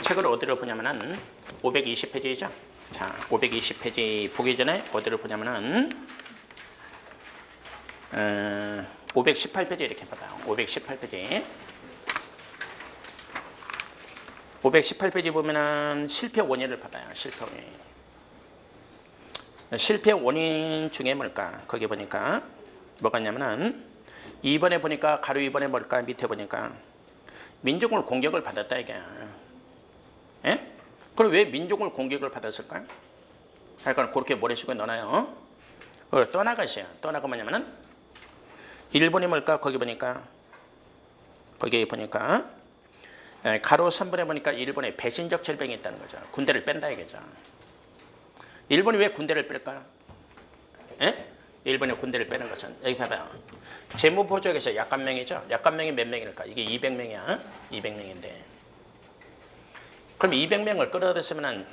책을 어디로 보냐면은 520페이지죠. 자, 520페이지 보기 전에 어디를 보냐면은 518페이지 이렇게 봐요. 518페이지. 518페이지 보면은 실패 원인을 받아요. 실패 원인. 실패 원인 중에 뭘까? 거기 보니까 뭐가 있냐면은 2번에 보니까 가로 2번에 뭘까? 밑에 보니까 민족을 공격을 받았다 이게. 예? 그럼 왜 민족을 공격을 받았을까요? 하여간 그렇게 모래시고에 넣어놔요. 떠나가시요. 떠나가 뭐냐면은 일본이 뭘까? 거기 보니까 가로 3번에 보니까 일본에 배신적 절병이 있다는 거죠. 군대를 뺀다 이거죠. 일본이 왜 군대를 뺄까요? 예? 일본이 군대를 빼는 것은 여기 봐봐요. 재무보조에서 약관명이죠. 약관명이 몇 명일까? 이게 200명이야. 200명인데. 그럼 200명을 끌어들였으면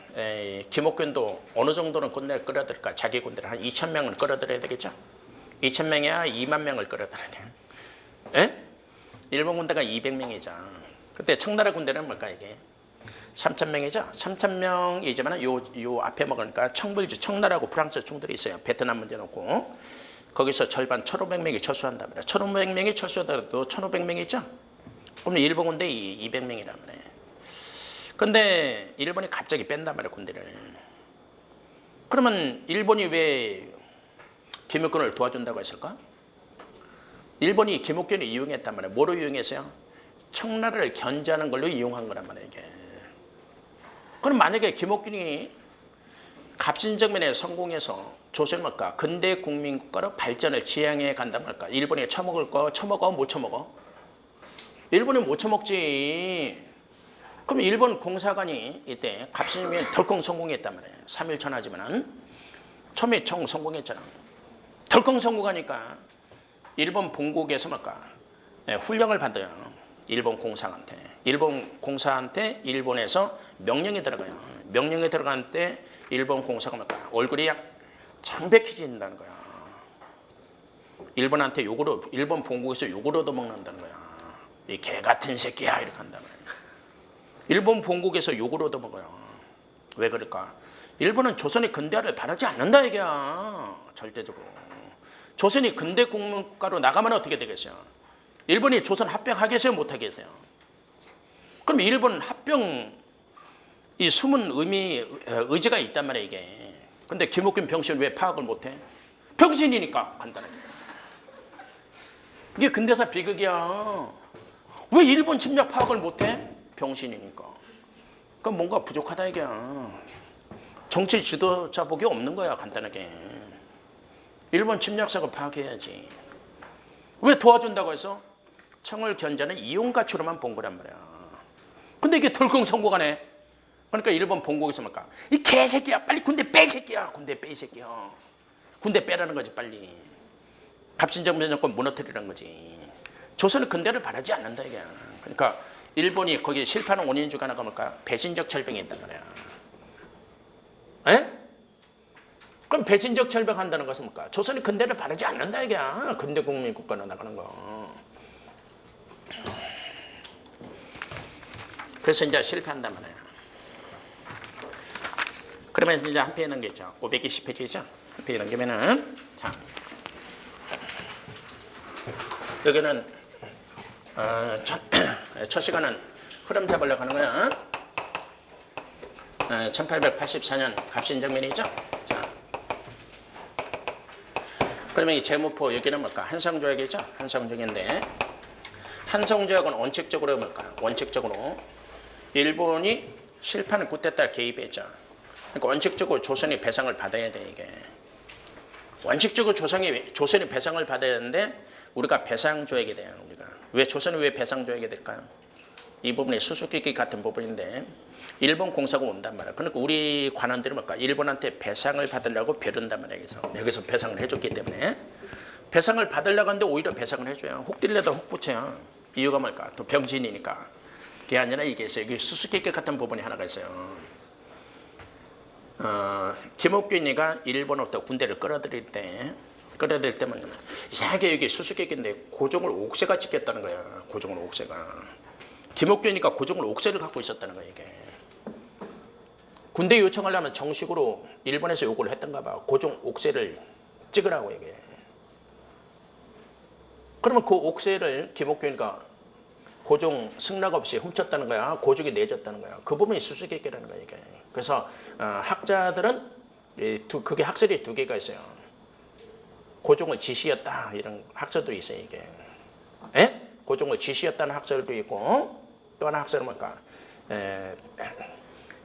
김옥균도 어느 정도는 군대를 끌어들일까? 자기 군대를 한 2,000명을 끌어들여야 되겠죠? 2,000명이야 2만 명을 끌어들여야 돼. 예? 일본 군대가 200명이죠. 그때 청나라 군대는 뭘까 이게? 3,000명이죠. 3,000명이지만 요 앞에 먹으니까 청불주, 청나라하고 프랑스 충돌이 있어요. 베트남 문제 놓고 거기서 절반 1,500명이 철수한다 말이야. 1,500명이 철수하더라도 1,500명이죠. 그럼 일본 군대 200명이란 말이에요. 근데 일본이 갑자기 뺀단 말이야 군대를. 그러면 일본이 왜 김옥균을 도와준다고 했을까? 일본이 김옥균을 이용했단 말이야. 뭐로 이용했어요? 청나라를 견제하는 걸로 이용한 거란 말이야 이게. 그럼 만약에 김옥균이 갑신정면에 성공해서 조선을 뭘까? 근대 국민국가로 발전을 지향해 간단 말까? 일본이 처먹을 거 처먹어? 못 처먹어? 일본이 못 처먹지. 그럼 일본 공사관이 이때 갑신정면에 덜컹 성공했단 말이에요. 3일 전하지만은 처음에 총 성공했잖아. 덜컹 성공하니까 일본 본국에서 뭘까? 훈령을 받아요. 일본 공사한테. 일본 공사한테 일본에서 명령이 들어가요. 명령이 들어갈 때 일본 공사가 뭘까? 얼굴이 창백해진다는 거야. 일본한테 욕으로, 일본 본국에서 욕을 얻어먹는다는 거야. 이 개 같은 새끼야 이렇게 한다는 거야. 일본 본국에서 욕을 얻어먹어요. 왜 그럴까? 일본은 조선의 근대화를 바라지 않는다 이게야. 절대적으로. 조선이 근대 국가로 나가면 어떻게 되겠어요? 일본이 조선 합병하겠어요? 못하겠어요? 그럼 일본 합병 이 숨은 의지가 있단 말이에요 이게. 근데 김옥균 병신 왜 파악을 못해? 병신이니까 간단하게. 이게 근대사 비극이야. 왜 일본 침략 파악을 못해? 병신이니까. 그럼 뭔가 부족하다 이게야. 정치 지도자 복이 없는 거야 간단하게. 일본 침략사고 파악해야지. 왜 도와준다고 해서? 청을 견제하는 이용 가치로만 본 거란 말이야. 근데 이게 덜컹 성공하네. 그러니까 일본 본국에서 뭘까? 이 개새끼야 빨리 군대 빼 새끼야. 군대 빼 새끼야. 군대 빼라는 거지 빨리. 갑신정면 정권 무너뜨리라는 거지. 조선은 근대를 바라지 않는다 이게. 그러니까 일본이 거기 실패하는 원인 중 하나가 뭘까? 배신적 철병이 있단 말이야. 에? 그럼 배신적 철병한다는 것은 뭘까? 조선이 근대를 바라지 않는다 이게야. 근대 국민 국가로 나가는 거. 그래서 이제 실패한단 말이야. 그러면서 이제 한 페이지 넘겼죠. 520페이지죠. 한 페이지 넘기면은 자 여기는 첫 시간은 흐름 잡으려고 하는 거야. 1884년 갑신정변이죠. 자, 그러면 이 제무포 여기는 뭘까? 한성조약이죠. 한성조약인데 한성조약은 원칙적으로 뭘까? 원칙적으로 일본이 실패하는 쿠데타를 개입했죠. 그러니까 원칙적으로 조선이 배상을 받아야 돼 이게. 원칙적으로 조선이 배상을 받아야 되는데 우리가 배상조약이 돼요. 우리가 왜 조선이 왜 배상조약이 될까요? 이 부분이 수수께끼 같은 부분인데 일본 공사가 온단 말이야. 그러니까 우리 관원들이 뭘까? 일본한테 배상을 받으려고 벼른단 말이야. 여기서 배상을 해줬기 때문에 배상을 받으려고 하는데 오히려 배상을 해줘요. 혹 딜려다 혹 붙여요. 이유가 뭘까? 또 병신이니까. 그게 아니라 이게 있어요. 이게 수수께끼 같은 부분이 하나가 있어요. 김옥균이가 일본으로부터 군대를 끌어들일 때 뭐냐면 이상하게 여기 수수께끼인데 고종을 옥새가 찍겠다는 거야. 고종을 옥새가. 김옥균이가 고종을 옥새를 갖고 있었다는 거야 이게. 군대 요청하려면 정식으로 일본에서 요구를 했던가 봐. 고종 옥새를 찍으라고 이게. 그러면 그 옥새를 김옥균이가 고종 승낙 없이 훔쳤다는 거야. 고종이 내줬다는 거야. 그 부분이 수수께끼라는 거야 이게. 그래서 학자들은 그게 학설이 두 개가 있어요. 고종을 지시했다 이런 학설도 있어요 이게. 에? 고종을 지시했다는 학설도 있고 또 하나 학설은 뭘까?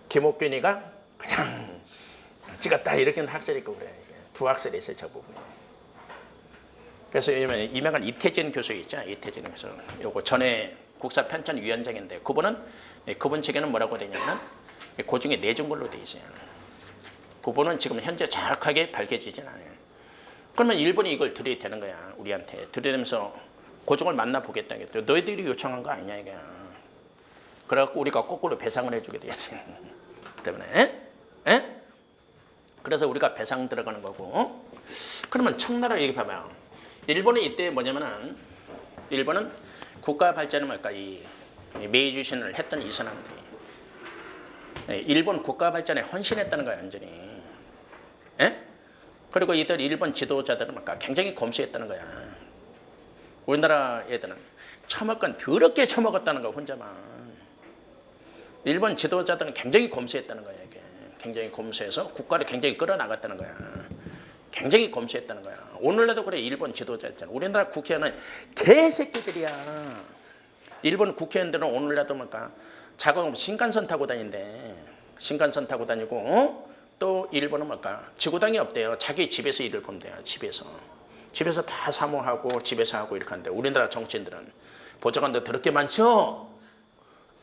김옥균이가 그냥 찍었다 이렇게 학설이 있고 그래. 두 학설이 있어요 저 부분에. 그래서 유명한 이태진 교수 있죠. 이태진 교수. 요거 전에 국사편찬위원장인데 그분 책에는 뭐라고 되냐면 고종이 내준 걸로 돼 있어요. 그분은 지금 현재 정확하게 밝혀지진 않아요. 그러면 일본이 이걸 들이대는 거야. 우리한테 들이대면서 고종을 만나보겠다. 너희들이 요청한 거 아니냐 이게. 그래갖고 우리가 거꾸로 배상을 해주게 되지. 때문에. 에? 그래서 우리가 배상 들어가는 거고. 그러면 청나라 얘기 봐봐요. 일본은 이때 뭐냐면은 일본은 국가 발전을 뭘까 이 메이주신을 했던 이 사람들이 일본 국가 발전에 헌신했다는 거야 완전히. 에? 그리고 이들 일본 지도자들은 뭘까 굉장히 검소했다는 거야. 우리나라 애들은 처먹건 더럽게 처먹었다는 거야 혼자만. 일본 지도자들은 굉장히 검소했다는 거야 이게. 굉장히 검소해서 국가를 굉장히 끌어나갔다는 거야. 굉장히 검소했다는 거야. 오늘날도 그래. 일본 지도자 있잖아. 우리나라 국회의원은 개새끼들이야. 일본 국회의원들은 오늘날도 뭘까 자금 신간선 타고 다닌대. 신간선 타고 다니고 또 일본은 뭘까 지구당이 없대요. 자기 집에서 일을 본대요. 집에서 다 사모하고 집에서 하고 이렇게 하는데 우리나라 정치인들은 보좌관도 더럽게 많죠.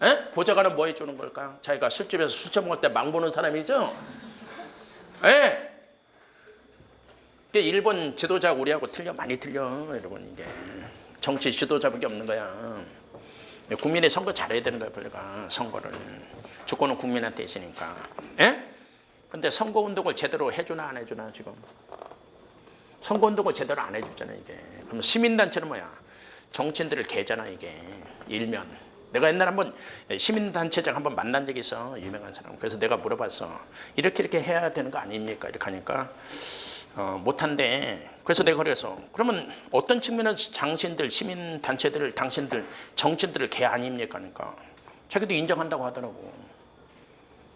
에? 보좌관은 뭐 해주는 걸까? 자기가 술집에서 술 처먹을 때 막 보는 사람이죠. 에? 일본 지도자 우리하고 많이 틀려 여러분. 이게 정치 지도자밖에 없는 거야. 국민의 선거 잘해야 되는 거야. 우리가 선거를 주권은 국민한테 있으니까. 에? 근데 선거운동을 제대로 해주나 안 해주나 지금. 선거운동을 제대로 안 해주잖아 이게. 그럼 시민단체는 뭐야? 정치인들을 개잖아 이게. 일면. 내가 옛날에 한번 시민단체장 한번 만난 적이 있어. 유명한 사람. 그래서 내가 물어봤어. 이렇게 해야 되는 거 아닙니까? 이렇게 하니까 못한대. 그래서 내가 그래서 그러면 어떤 측면에서 당신들 시민단체들을 당신들 정치인들을 개 아닙니까? 그러니까 자기도 인정한다고 하더라고.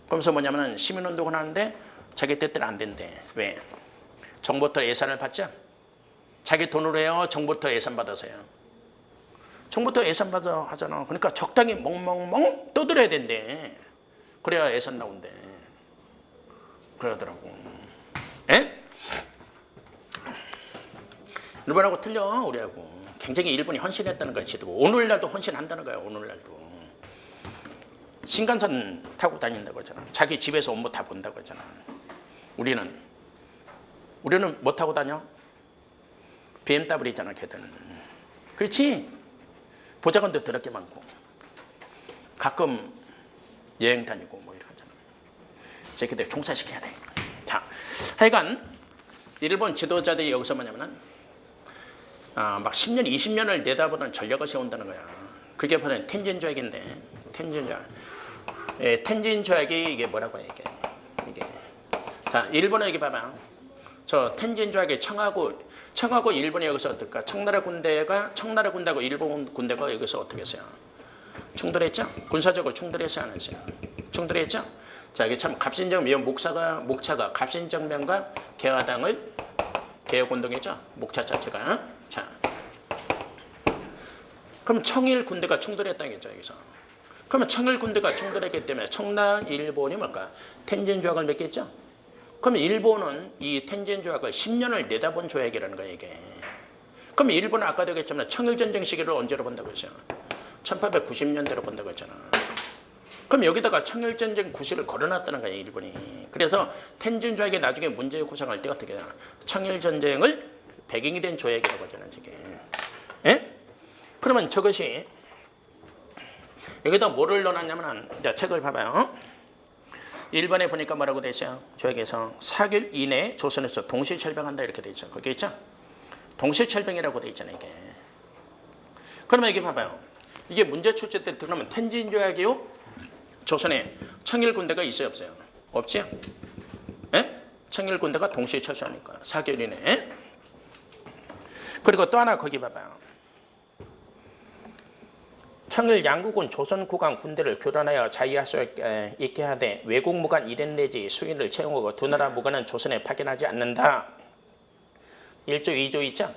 그러면서 뭐냐면 시민운동을 하는데 자기 뜻대로 안 된대. 왜? 정부부터 예산을 받자. 자기 돈으로 해요? 정부부터 예산 받아서요? 정부부터 예산 받아 하잖아. 그러니까 적당히 멍멍멍 떠들어야 된대. 그래야 예산 나온대. 그러더라고. 에? 일본하고 틀려 우리하고. 굉장히 일본이 헌신했다는 거야. 지도. 오늘날도 헌신한다는 거야. 오늘날도. 신간선 타고 다닌다고 하잖아. 자기 집에서 업무 다 본다고 하잖아. 우리는 뭐 타고 다녀? BMW잖아 걔들은. 그렇지? 보좌관도 더럽게 많고. 가끔 여행 다니고 뭐 이렇게 하잖아. 새끼들 총사시켜야 돼. 자, 하여간 일본 지도자들이 여기서 뭐냐면은 막 10년, 20년을 내다보는 전략을 세운다는 거야. 그게 바로 텐진 조약인데, 텐진 조약. 텐진 조약이 이게 뭐라고 해 이게. 자, 일본은 여기 봐봐. 저 텐진 조약의 청하고 일본이 여기서 어떨까? 청나라 군대하고 일본 군대가 여기서 어떻게 했어요? 충돌했죠? 군사적으로 충돌했지 않았어요? 충돌했죠? 자, 이게 참 갑신정면 목차가 갑신정면과 개화당을 개혁운동이죠? 목차 자체가. 자, 그럼 청일 군대가 충돌했다는 거죠, 여기서. 그러면 청일 군대가 충돌했기 때문에 청나 일본이 뭘까? 텐진 조약을 맺겠죠? 그러면 일본은 이 텐진 조약을 10년을 내다본 조약이라는 거예요, 이게. 그럼 일본은 아까도 얘기했지만 청일전쟁 시기를 언제로 본다고 했어요? 1890년대로 본다고 했잖아. 그럼 여기다가 청일전쟁 구실을 걸어놨다는 거예요, 일본이. 그래서 텐진 조약이 나중에 문제 구상할 때 어떻게 해요? 청일전쟁을 배경이 된 조약이라고 하잖아요, 이게. 예? 그러면 저것이 여기다 뭐를 넣어놨냐면, 자, 책을 봐봐요. 1번에 보니까 뭐라고 돼 있어요? 조약에서 4개월 이내에 조선에서 동시철병한다 이렇게 돼 있죠. 거기 있죠? 동시철병이라고 돼 있잖아요, 이게. 그러면 여기 봐봐요. 이게 문제 출제 때 들어가면 텐진 조약이요? 조선에 청일 군대가 있어요, 없어요? 없죠? 예? 청일 군대가 동시에 철수하니까 4개월 이내에. 그리고 또 하나 거기 봐봐요. 청일 양국은 조선 국왕 군대를 교란하여 자위할 수 있게 하되 외국 무관 1인 내지 수인을 채용하고 두 나라 무관은 조선에 파견하지 않는다. 1조 2조 있죠?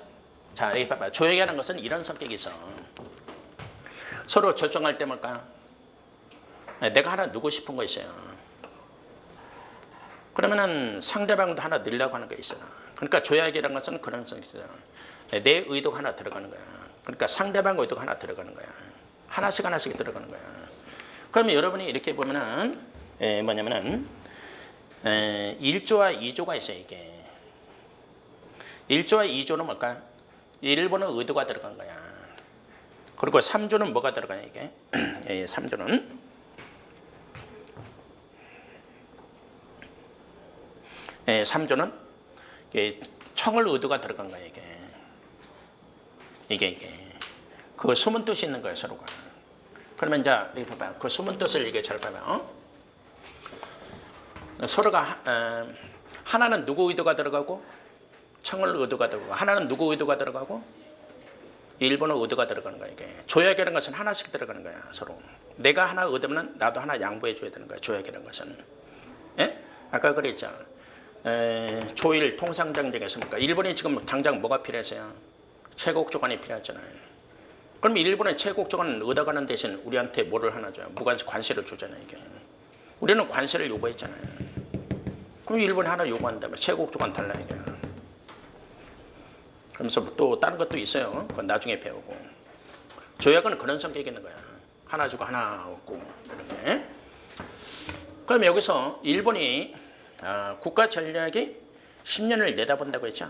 자, 여기 봐봐. 조약이라는 것은 이런 성격이 있어. 서로 결정할 때 뭘까? 내가 하나 누고 싶은 거 있어요. 그러면은 상대방도 하나 넣으려고 하는 거 있어요. 그러니까 조약이라는 것은 그런 성격이 있어요. 내 의도가 하나 들어가는 거야. 그러니까 상대방 의도가 하나 들어가는 거야. 하나씩 들어가는 거야. 그러면 여러분이 이렇게 보면은 뭐냐면은 1조와 2조가 있어요, 이게. 1조와 2조는 뭘까? 1번은 의도가 들어간 거야. 그리고 3조는 뭐가 들어가냐, 이게? 3조는 청을 의도가 들어간 거야, 이게. 그 숨은 뜻이 있는 거예요, 서로가. 그러면 이제 여기 봐봐요. 그 숨은 뜻을 이게 잘 봐봐요. 서로가 하나는 누구 의도가 들어가고 청을 의도가 들어가고 하나는 누구 의도가 들어가고 일본어 의도가 들어가는 거야, 이게. 조약이라는 것은 하나씩 들어가는 거야, 서로. 내가 하나 의도면 나도 하나 양보해 줘야 되는 거야, 조약이라는 것은. 예? 아까 그랬죠. 조일 통상장제에서 일본이 지금 당장 뭐가 필요했어요? 최국 조건이 필요했잖아요. 그럼 일본의 최국 조건은 얻어가는 대신 우리한테 뭐를 하나 줘요? 관세를 주잖아요, 이게. 우리는 관세를 요구했잖아요. 그럼 일본이 하나 요구한다면 최국 조건 달라, 이게. 그러면서 또 다른 것도 있어요. 그건 나중에 배우고. 조약은 그런 성격이 있는 거야. 하나 주고 하나 얻고 이렇게. 그럼 여기서 일본이 국가 전략이 10년을 내다본다고 했죠.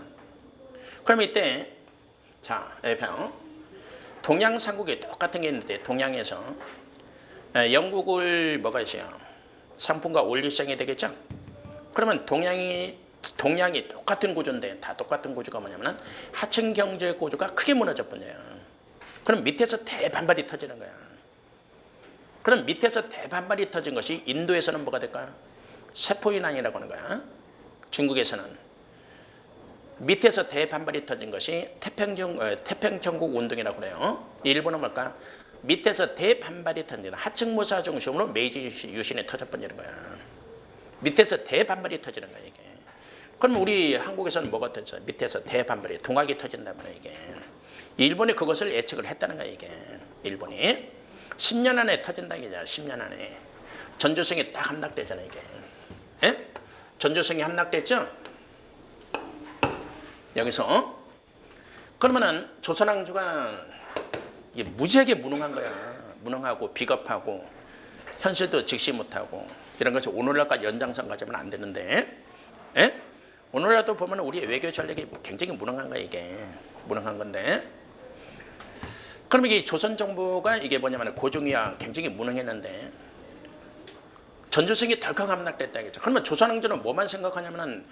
그럼 이때 자, 동양 삼국이 똑같은 게 있는데 동양에서 영국을 뭐가 있어요? 상품과 원리 시장이 되겠죠. 그러면 동양이 똑같은 구조인데 다 똑같은 구조가 뭐냐면 하층 경제 구조가 크게 무너져 버려요. 그럼 밑에서 대반발이 터지는 거야. 그럼 밑에서 대반발이 터진 것이 인도에서는 뭐가 될까요? 세포이난이라고 하는 거야. 중국에서는 밑에서 대반발이 터진 것이 태평천국 운동이라고 그래요. 일본은 뭘까? 밑에서 대반발이 터지는 하층무사 중심으로 메이지 유신이 터져버리는 거야. 밑에서 대반발이 터지는 거야, 이게. 그럼 우리 한국에서는 뭐가 터져? 밑에서 대반발이 동학이 터진단 말이야, 이게. 일본이 그것을 예측을 했다는 거야, 이게. 일본이 10년 안에 터진다 이게잖아. 10년 안에 전주성이 딱 함락되잖아, 이게. 예? 전주성이 함락됐죠? 여기서 그러면은 조선왕조가 이게 무지하게 무능한 거야. 무능하고 비겁하고 현실도 직시 못하고 이런 것이 오늘날까지 연장선 가지면 안 되는데, 예? 오늘날도 보면 우리의 외교 전략이 굉장히 무능한 거야, 이게. 무능한 건데. 그러면 이 조선 정부가 이게 뭐냐면 고종이야 굉장히 무능했는데 전주성이 덜컥 함락됐다 겠죠. 그러면 조선왕조는 뭐만 생각하냐면은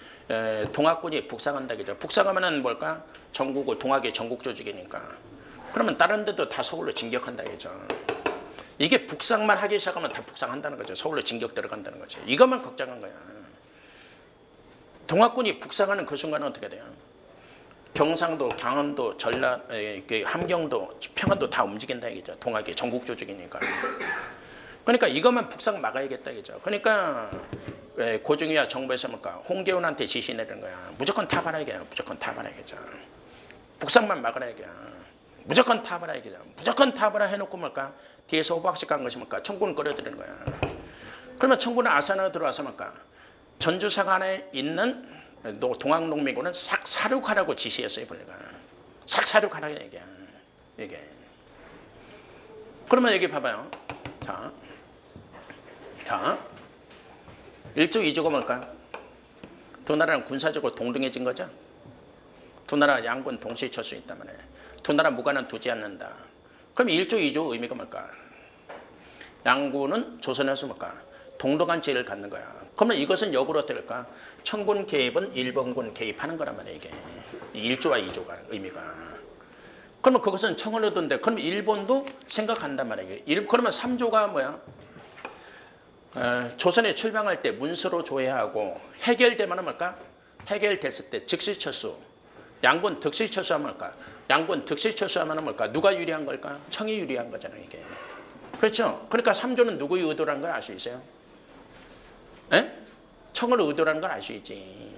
동학군이 북상한다 겠죠. 북상하면은 뭘까? 전국을 동학의 전국 조직이니까. 그러면 다른 데도 다 서울로 진격한다 겠죠. 이게 북상만 하기 시작하면 다 북상한다는 거죠. 서울로 진격 들어간다는 거죠. 이것만 걱정한 거야. 동학군이 북상하는 그 순간은 어떻게 돼요? 경상도, 강원도, 전라, 함경도, 평안도 다 움직인다 이거죠. 동학의 전국 조직이니까. 그러니까 이것만 북상 막아야겠다 이거죠. 그러니까 고종이야 정부에서 뭘까? 홍계훈한테 지시 내리는 거야. 무조건 타발하게, 무조건 타발하겠죠. 북상만 막으라 이게. 무조건 타발하 이게. 무조건 타발하 해놓고 뭘까? 뒤에서 호박씩 간 것이 뭘까? 청군을 끌어들이는 거야. 그러면 청군은 아산으로 들어와서 뭘까? 전주성 안에 있는 동학농민군은 싹 사륙하라고 지시했어요, 본래가. 싹 사륙하라고 이게. 그러면 여기 봐봐요. 자, 1조 2조가 뭘까? 두 나라는 군사적으로 동등해진 거죠. 두 나라 양군 동시에 칠 수 있단 말이에요. 두 나라 무관은 두지 않는다. 그럼 1조 2조 의미가 뭘까? 양군은 조선에서 뭘까? 동등한 지위를 갖는 거야. 그러면 이것은 역으로 어떻게 될까? 청군 개입은 일본군 개입하는 거란 말이에요. 이게 1조와 2조가 의미가. 그러면 그것은 청을 얻은데 그럼 일본도 생각한단 말이에요. 그러면 3조가 뭐야? 조선에 출방할 때 문서로 조회하고 해결되면 뭘까? 해결됐을 때 즉시 철수. 양군 득시 철수하면 뭘까? 양군 득시 철수하면 뭘까? 누가 유리한 걸까? 청이 유리한 거잖아요. 이게. 그렇죠? 그러니까 3조는 누구의 의도라는 걸 알 수 있어요? 에? 청을 의도라는 걸 알 수 있지.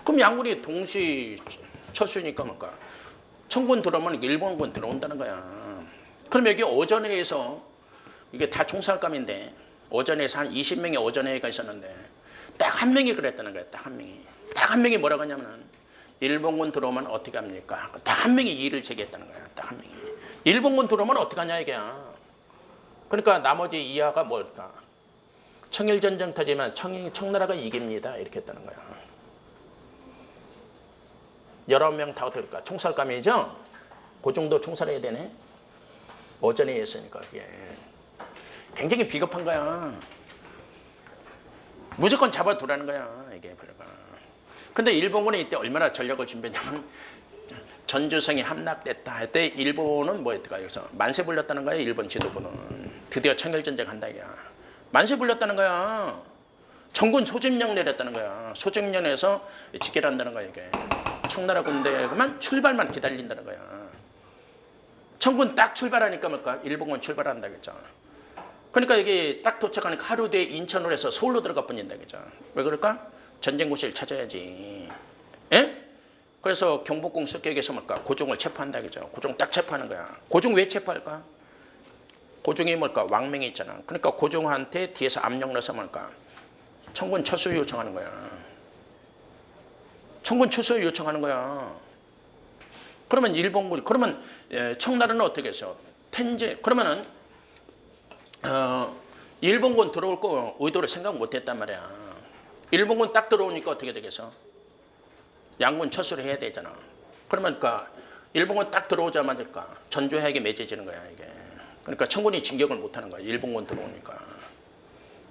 그럼 양군이 동시 철수니까 뭘까? 청군 들어오면 일본군 들어온다는 거야. 그럼 여기 오전회에서 이게 다 총살감인데 오전회에서 한 20명의 오전회가 있었는데 딱 한 명이 그랬다는 거야. 딱 한 명이. 딱 한 명이 뭐라고 하냐면 일본군 들어오면 어떻게 합니까? 딱 한 명이 이의를 제기했다는 거야. 딱 한 명이. 일본군 들어오면 어떻게 하냐 이게야. 그러니까 나머지 이하가 뭘까? 청일전쟁 터지면 청나라가 이깁니다. 이렇게 했다는 거야. 19명 다 어떻게 될까? 총살감이죠? 그 정도 총살해야 되네. 오전에 했으니까 그게. 굉장히 비겁한 거야. 무조건 잡아두라는 거야. 이게 별거. 근데 일본군이 이때 얼마나 전력을 준비했냐면 전주성이 함락됐다 할 때 일본은 뭐였을까? 여기서 만세 불렸다는 거야. 일본 지도부는. 드디어 청일전쟁 한다 이게. 만세 불렸다는 거야. 청군 소집령 내렸다는 거야. 소집령 내서 직결한다는 거야 이게. 청나라 군대만 출발만 기다린다는 거야. 청군 딱 출발하니까 뭘까? 일본군 출발한다겠죠. 그러니까 여기 딱 도착하니까 하루 뒤에 인천으로 해서 서울로 들어가 버린다겠죠. 왜 그럴까? 전쟁고시를 찾아야지. 예? 그래서 경복궁 습격에서 뭘까? 고종을 체포한다겠죠. 고종 딱 체포하는 거야. 고종 왜 체포할까? 고종이 뭘까? 왕명이 있잖아. 그러니까 고종한테 뒤에서 압력 넣어서 뭘까? 청군 철수 요청하는 거야. 청군 철수 요청하는 거야. 그러면 일본군이 그러면 청나라는 어떻게 했어? 텐제 그러면은 일본군 들어올 거 의도를 생각 못했단 말이야. 일본군 딱 들어오니까 어떻게 되겠어? 양군 철수를 해야 되잖아. 그러면 그러니까 일본군 딱 들어오자마자 전조해역에 맺어지는 거야 이게. 그러니까 청군이 진격을 못하는 거야. 일본군 들어오니까.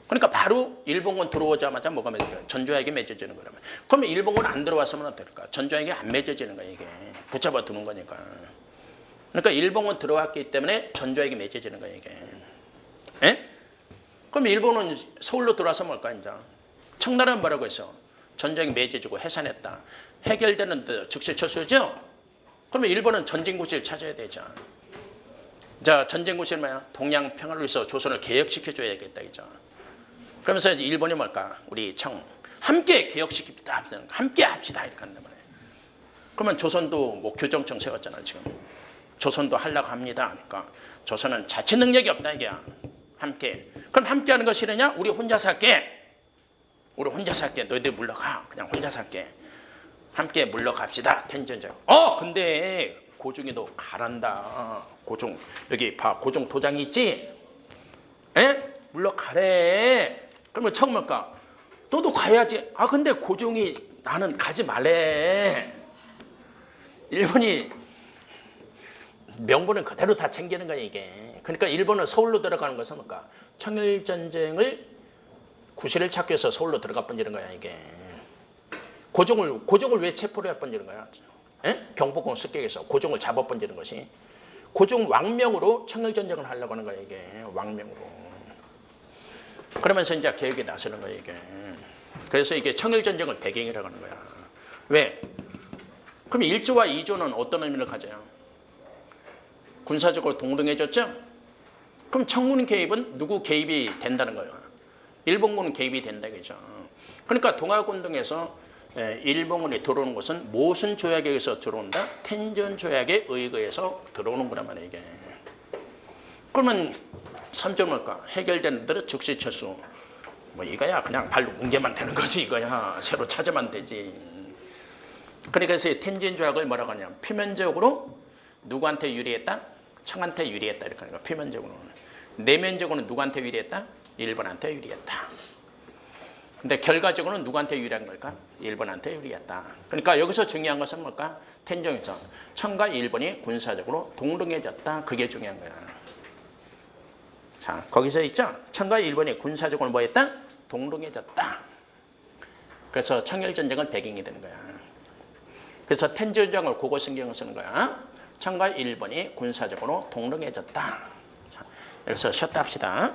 그러니까 바로 일본군 들어오자마자 뭐가 맺어져요? 전조역에 맺어지는 거라면. 그러면 일본군 안 들어왔으면 어떨까? 전조역에 안 맺어지는 거야 이게. 붙잡아 두는 거니까. 그러니까 일본군 들어왔기 때문에 전조역에 맺어지는 거야 이게. 에? 그럼 일본은 서울로 들어와서 뭘까 이제? 청나라는 뭐라고 했어? 전쟁이 맺어지고 해산했다. 해결되는 데 즉시 철수죠? 그러면 일본은 전쟁고시를 찾아야 되죠. 자, 전쟁고시는 뭐야? 동양 평화를 위해서 조선을 개혁시켜줘야겠다 이죠. 그러면서 일본이 뭘까? 우리 청 함께 개혁시킵시다. 함께 합시다 이렇게 한단 말이에요. 그러면 조선도 뭐 교정청 세웠잖아 지금. 조선도 하려고 합니다. 그러니까 조선은 자치 능력이 없다 이게야. 함께. 그럼 함께하는 거 싫으냐? 우리 혼자 살게. 우리 혼자 살게. 너희들 물러가. 그냥 혼자 살게. 함께 물러갑시다. 텐전적. 근데 고종이도 가란다. 고종 여기 봐. 고종 도장이 있지? 에? 물러가래. 그러면 처음 뭘까? 너도 가야지. 근데 고종이 나는 가지 말래. 일본이 명분은 그대로 다 챙기는 거야 이게. 그러니까 일본은 서울로 들어가는 것은 뭔가 청일전쟁을 구실을 찾기 위해서 서울로 들어가 번지는 거야 이게. 고종을 왜 체포를 해 번지는 거야? 에? 경복궁 습격에서 고종을 잡아 번지는 것이 고종 왕명으로 청일전쟁을 하려고 하는 거야 이게. 왕명으로. 그러면서 이제 계획이 나서는 거야 이게. 그래서 이게 청일전쟁을 배경이라고 하는 거야. 왜? 그럼 1조와 2조는 어떤 의미를 가져요? 군사적으로 동등해졌죠? 그럼 청군 개입은 누구 개입이 된다는 거예요? 일본군 개입이 된다 그죠? 그러니까 동아군동에서 일본군이 들어오는 것은 무슨 조약에 의해서 들어온다? 텐전 조약에 의거해서 들어오는 거란 말이에요 이게. 그러면 3조 뭘까? 해결되는 대로 즉시 철수. 뭐 이거야 그냥 발로 뭉개만 되는 거지 이거야. 새로 찾으면 되지. 그러니까 텐전 조약을 뭐라고 하냐면 표면적으로 누구한테 유리했다? 청한테 유리했다 이렇게 하는 거야. 표면적으로. 내면적으로는 누구한테 유리했다? 일본한테 유리했다. 근데 결과적으로는 누구한테 유리한 걸까? 일본한테 유리했다. 그러니까 여기서 중요한 것은 뭘까? 텐정에서 청과 일본이 군사적으로 동등해졌다. 그게 중요한 거야. 자, 거기서 있죠? 청과 일본이 군사적으로 뭐 했다? 동등해졌다. 그래서 청일전쟁은 배경이 되는 거야. 그래서 텐전정을 그거 신경을 쓰는 거야. 청과 일본이 군사적으로 동등해졌다. 자, 여기서 쉬었다 합시다.